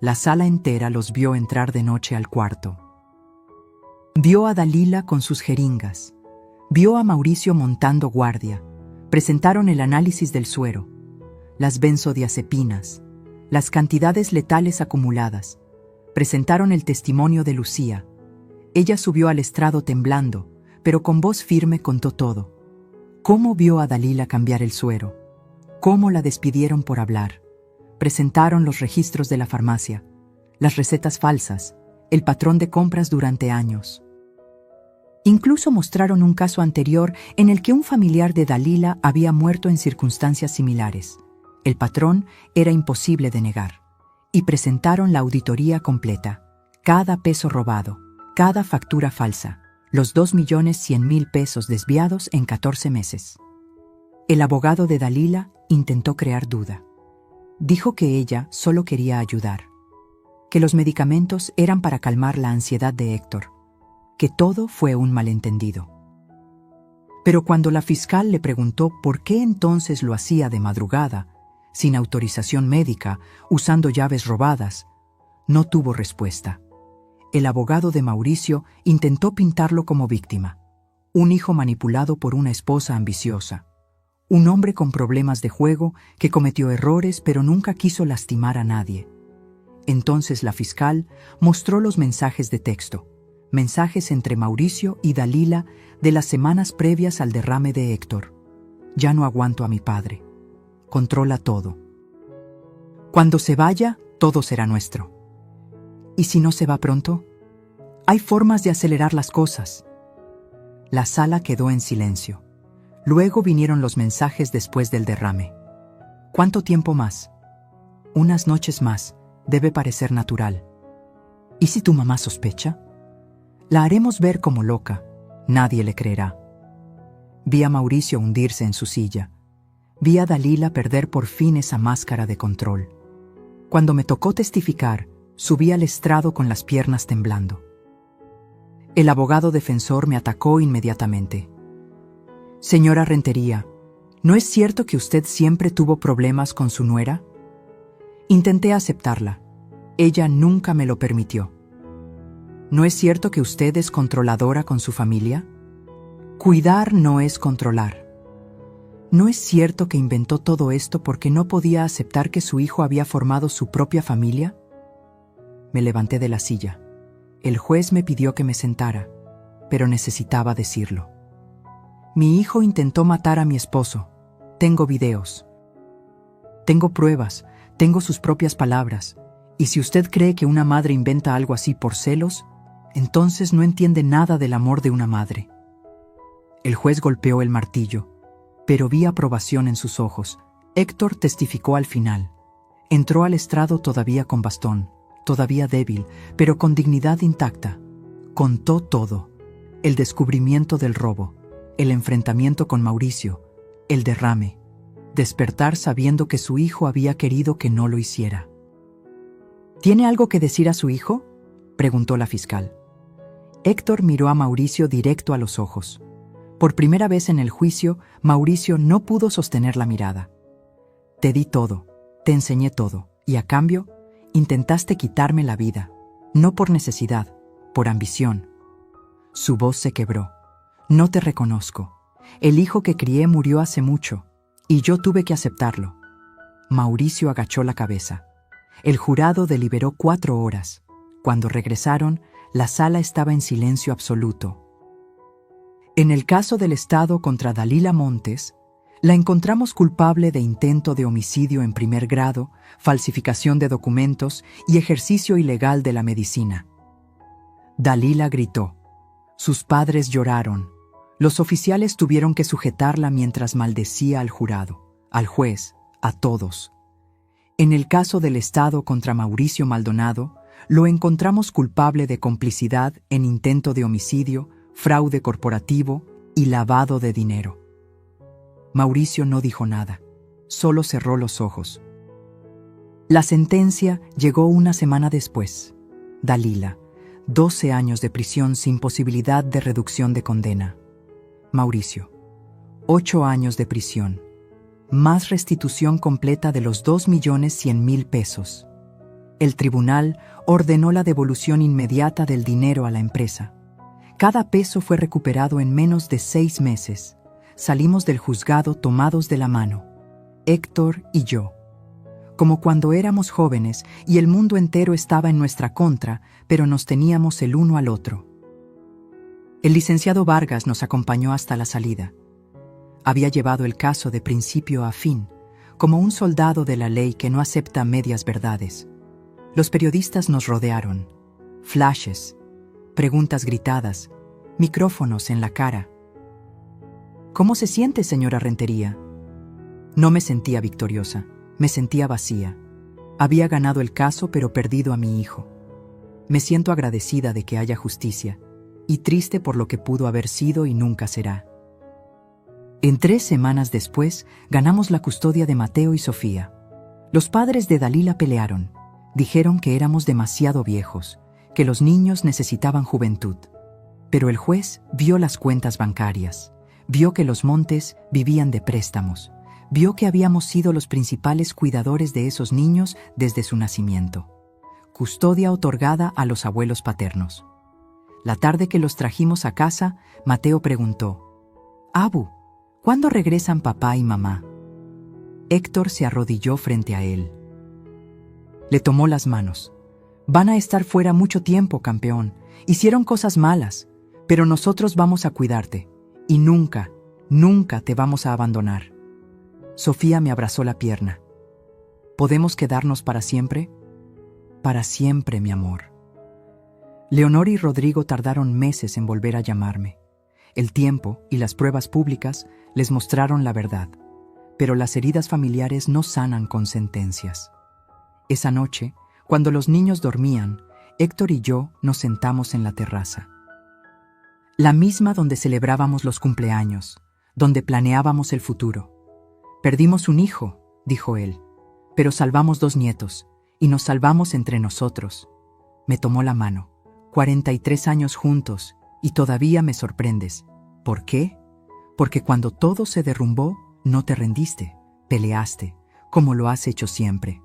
La sala entera los vio entrar de noche al cuarto. Vio a Dalila con sus jeringas. Vio a Mauricio montando guardia. Presentaron el análisis del suero, las benzodiazepinas, las cantidades letales acumuladas. Presentaron el testimonio de Lucía. Ella subió al estrado temblando, pero con voz firme contó todo. Cómo vio a Dalila cambiar el suero. Cómo la despidieron por hablar. Presentaron los registros de la farmacia, las recetas falsas, el patrón de compras durante años. Incluso mostraron un caso anterior en el que un familiar de Dalila había muerto en circunstancias similares. El patrón era imposible de negar. Y presentaron la auditoría completa, cada peso robado, cada factura falsa, los 2.100.000 pesos desviados en 14 meses. El abogado de Dalila intentó crear duda. Dijo que ella solo quería ayudar, que los medicamentos eran para calmar la ansiedad de Héctor, que todo fue un malentendido. Pero cuando la fiscal le preguntó por qué entonces lo hacía de madrugada, sin autorización médica, usando llaves robadas, no tuvo respuesta. El abogado de Mauricio intentó pintarlo como víctima, un hijo manipulado por una esposa ambiciosa, un hombre con problemas de juego que cometió errores pero nunca quiso lastimar a nadie. Entonces la fiscal mostró los mensajes de texto, mensajes entre Mauricio y Dalila de las semanas previas al derrame de Héctor. Ya no aguanto a mi padre. Controla todo. Cuando se vaya, todo será nuestro. ¿Y si no se va pronto? Hay formas de acelerar las cosas. La sala quedó en silencio. Luego vinieron los mensajes después del derrame. ¿Cuánto tiempo más? Unas noches más. Debe parecer natural. ¿Y si tu mamá sospecha? La haremos ver como loca. Nadie le creerá. Vi a Mauricio hundirse en su silla. Vi a Dalila perder por fin esa máscara de control. Cuando me tocó testificar, subí al estrado con las piernas temblando. El abogado defensor me atacó inmediatamente. Señora Rentería, ¿no es cierto que usted siempre tuvo problemas con su nuera? Intenté aceptarla. Ella nunca me lo permitió. ¿No es cierto que usted es controladora con su familia? Cuidar no es controlar. ¿No es cierto que inventó todo esto porque no podía aceptar que su hijo había formado su propia familia? Me levanté de la silla. El juez me pidió que me sentara, pero necesitaba decirlo. Mi hijo intentó matar a mi esposo. Tengo videos. Tengo pruebas, tengo sus propias palabras. Y si usted cree que una madre inventa algo así por celos, entonces no entiende nada del amor de una madre. El juez golpeó el martillo, pero vi aprobación en sus ojos. Héctor testificó al final. Entró al estrado todavía con bastón, todavía débil, pero con dignidad intacta. Contó todo. El descubrimiento del robo, el enfrentamiento con Mauricio, el derrame, despertar sabiendo que su hijo había querido que no lo hiciera. ¿Tiene algo que decir a su hijo?, preguntó la fiscal. Héctor miró a Mauricio directo a los ojos. Por primera vez en el juicio, Mauricio no pudo sostener la mirada. Te di todo, te enseñé todo, y a cambio, intentaste quitarme la vida, no por necesidad, por ambición. Su voz se quebró. No te reconozco. El hijo que crié murió hace mucho, y yo tuve que aceptarlo. Mauricio agachó la cabeza. El jurado deliberó 4 horas. Cuando regresaron, la sala estaba en silencio absoluto. En el caso del Estado contra Dalila Montes, la encontramos culpable de intento de homicidio en primer grado, falsificación de documentos y ejercicio ilegal de la medicina. Dalila gritó. Sus padres lloraron. Los oficiales tuvieron que sujetarla mientras maldecía al jurado, al juez, a todos. En el caso del Estado contra Mauricio Maldonado, Lo encontramos culpable de complicidad en intento de homicidio, fraude corporativo y lavado de dinero. Mauricio no dijo nada, solo cerró los ojos. La sentencia llegó una semana después. Dalila, 12 años de prisión sin posibilidad de reducción de condena. Mauricio, 8 años de prisión, más restitución completa de los 2.100.000 pesos. El tribunal ordenó la devolución inmediata del dinero a la empresa. Cada peso fue recuperado en menos de 6 meses. Salimos del juzgado tomados de la mano, Héctor y yo. Como cuando éramos jóvenes y el mundo entero estaba en nuestra contra, pero nos teníamos el uno al otro. El licenciado Vargas nos acompañó hasta la salida. Había llevado el caso de principio a fin, como un soldado de la ley que no acepta medias verdades. Los periodistas nos rodearon. Flashes, preguntas gritadas, micrófonos en la cara. ¿Cómo se siente, señora Rentería? No me sentía victoriosa, me sentía vacía. Había ganado el caso, pero perdido a mi hijo. Me siento agradecida de que haya justicia, y triste por lo que pudo haber sido y nunca será. En 3 semanas después, ganamos la custodia de Mateo y Sofía. Los padres de Dalila pelearon. Dijeron que éramos demasiado viejos, que los niños necesitaban juventud. Pero el juez vio las cuentas bancarias, vio que los Montes vivían de préstamos, vio que habíamos sido los principales cuidadores de esos niños desde su nacimiento. Custodia otorgada a los abuelos paternos. La tarde que los trajimos a casa, Mateo preguntó: «Abu, ¿cuándo regresan papá y mamá?» Héctor se arrodilló frente a él. Le tomó las manos. «Van a estar fuera mucho tiempo, campeón. Hicieron cosas malas, pero nosotros vamos a cuidarte. Y nunca, nunca te vamos a abandonar». Sofía me abrazó la pierna. «¿Podemos quedarnos para siempre?» «Para siempre, mi amor». Leonor y Rodrigo tardaron meses en volver a llamarme. El tiempo y las pruebas públicas les mostraron la verdad, pero las heridas familiares no sanan con sentencias. Esa noche, cuando los niños dormían, Héctor y yo nos sentamos en la terraza. La misma donde celebrábamos los cumpleaños, donde planeábamos el futuro. «Perdimos un hijo», dijo él, «pero salvamos 2 nietos, y nos salvamos entre nosotros». Me tomó la mano. 43 años juntos, y todavía me sorprendes. ¿Por qué? Porque cuando todo se derrumbó, no te rendiste, peleaste, como lo has hecho siempre.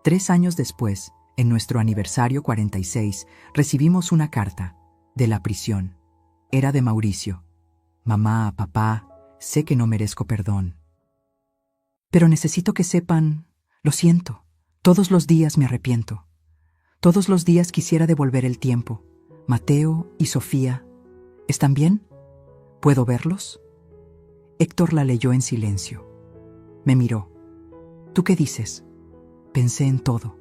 3 años después, en nuestro aniversario 46, recibimos una carta de la prisión. Era de Mauricio. «Mamá, papá, sé que no merezco perdón. Pero necesito que sepan, lo siento, todos los días me arrepiento. Todos los días quisiera devolver el tiempo. Mateo y Sofía, ¿están bien? ¿Puedo verlos?» Héctor la leyó en silencio. Me miró. «¿Tú qué dices?» Pensé en todo,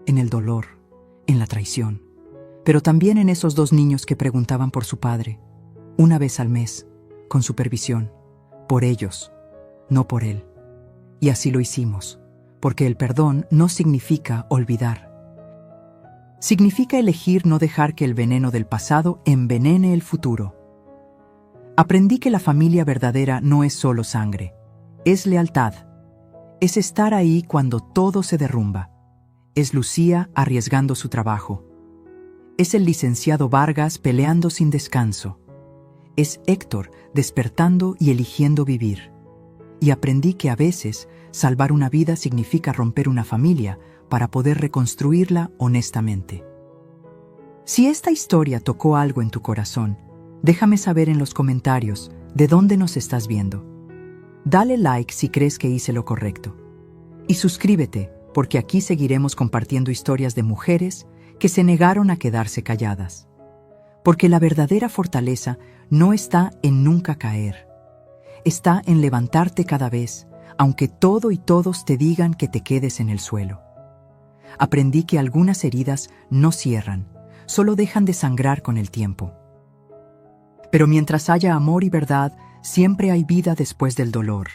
en el dolor, en la traición, pero también en esos 2 niños que preguntaban por su padre, una vez al mes, con supervisión, por ellos, no por él. Y así lo hicimos, porque el perdón no significa olvidar. Significa elegir no dejar que el veneno del pasado envenene el futuro. Aprendí que la familia verdadera no es solo sangre, es lealtad. Es estar ahí cuando todo se derrumba. Es Lucía arriesgando su trabajo. Es el licenciado Vargas peleando sin descanso. Es Héctor despertando y eligiendo vivir. Y aprendí que a veces salvar una vida significa romper una familia para poder reconstruirla honestamente. Si esta historia tocó algo en tu corazón, déjame saber en los comentarios de dónde nos estás viendo. Dale like si crees que hice lo correcto. Y suscríbete, porque aquí seguiremos compartiendo historias de mujeres que se negaron a quedarse calladas. Porque la verdadera fortaleza no está en nunca caer. Está en levantarte cada vez, aunque todo y todos te digan que te quedes en el suelo. Aprendí que algunas heridas no cierran, solo dejan de sangrar con el tiempo. Pero mientras haya amor y verdad, siempre hay vida después del dolor.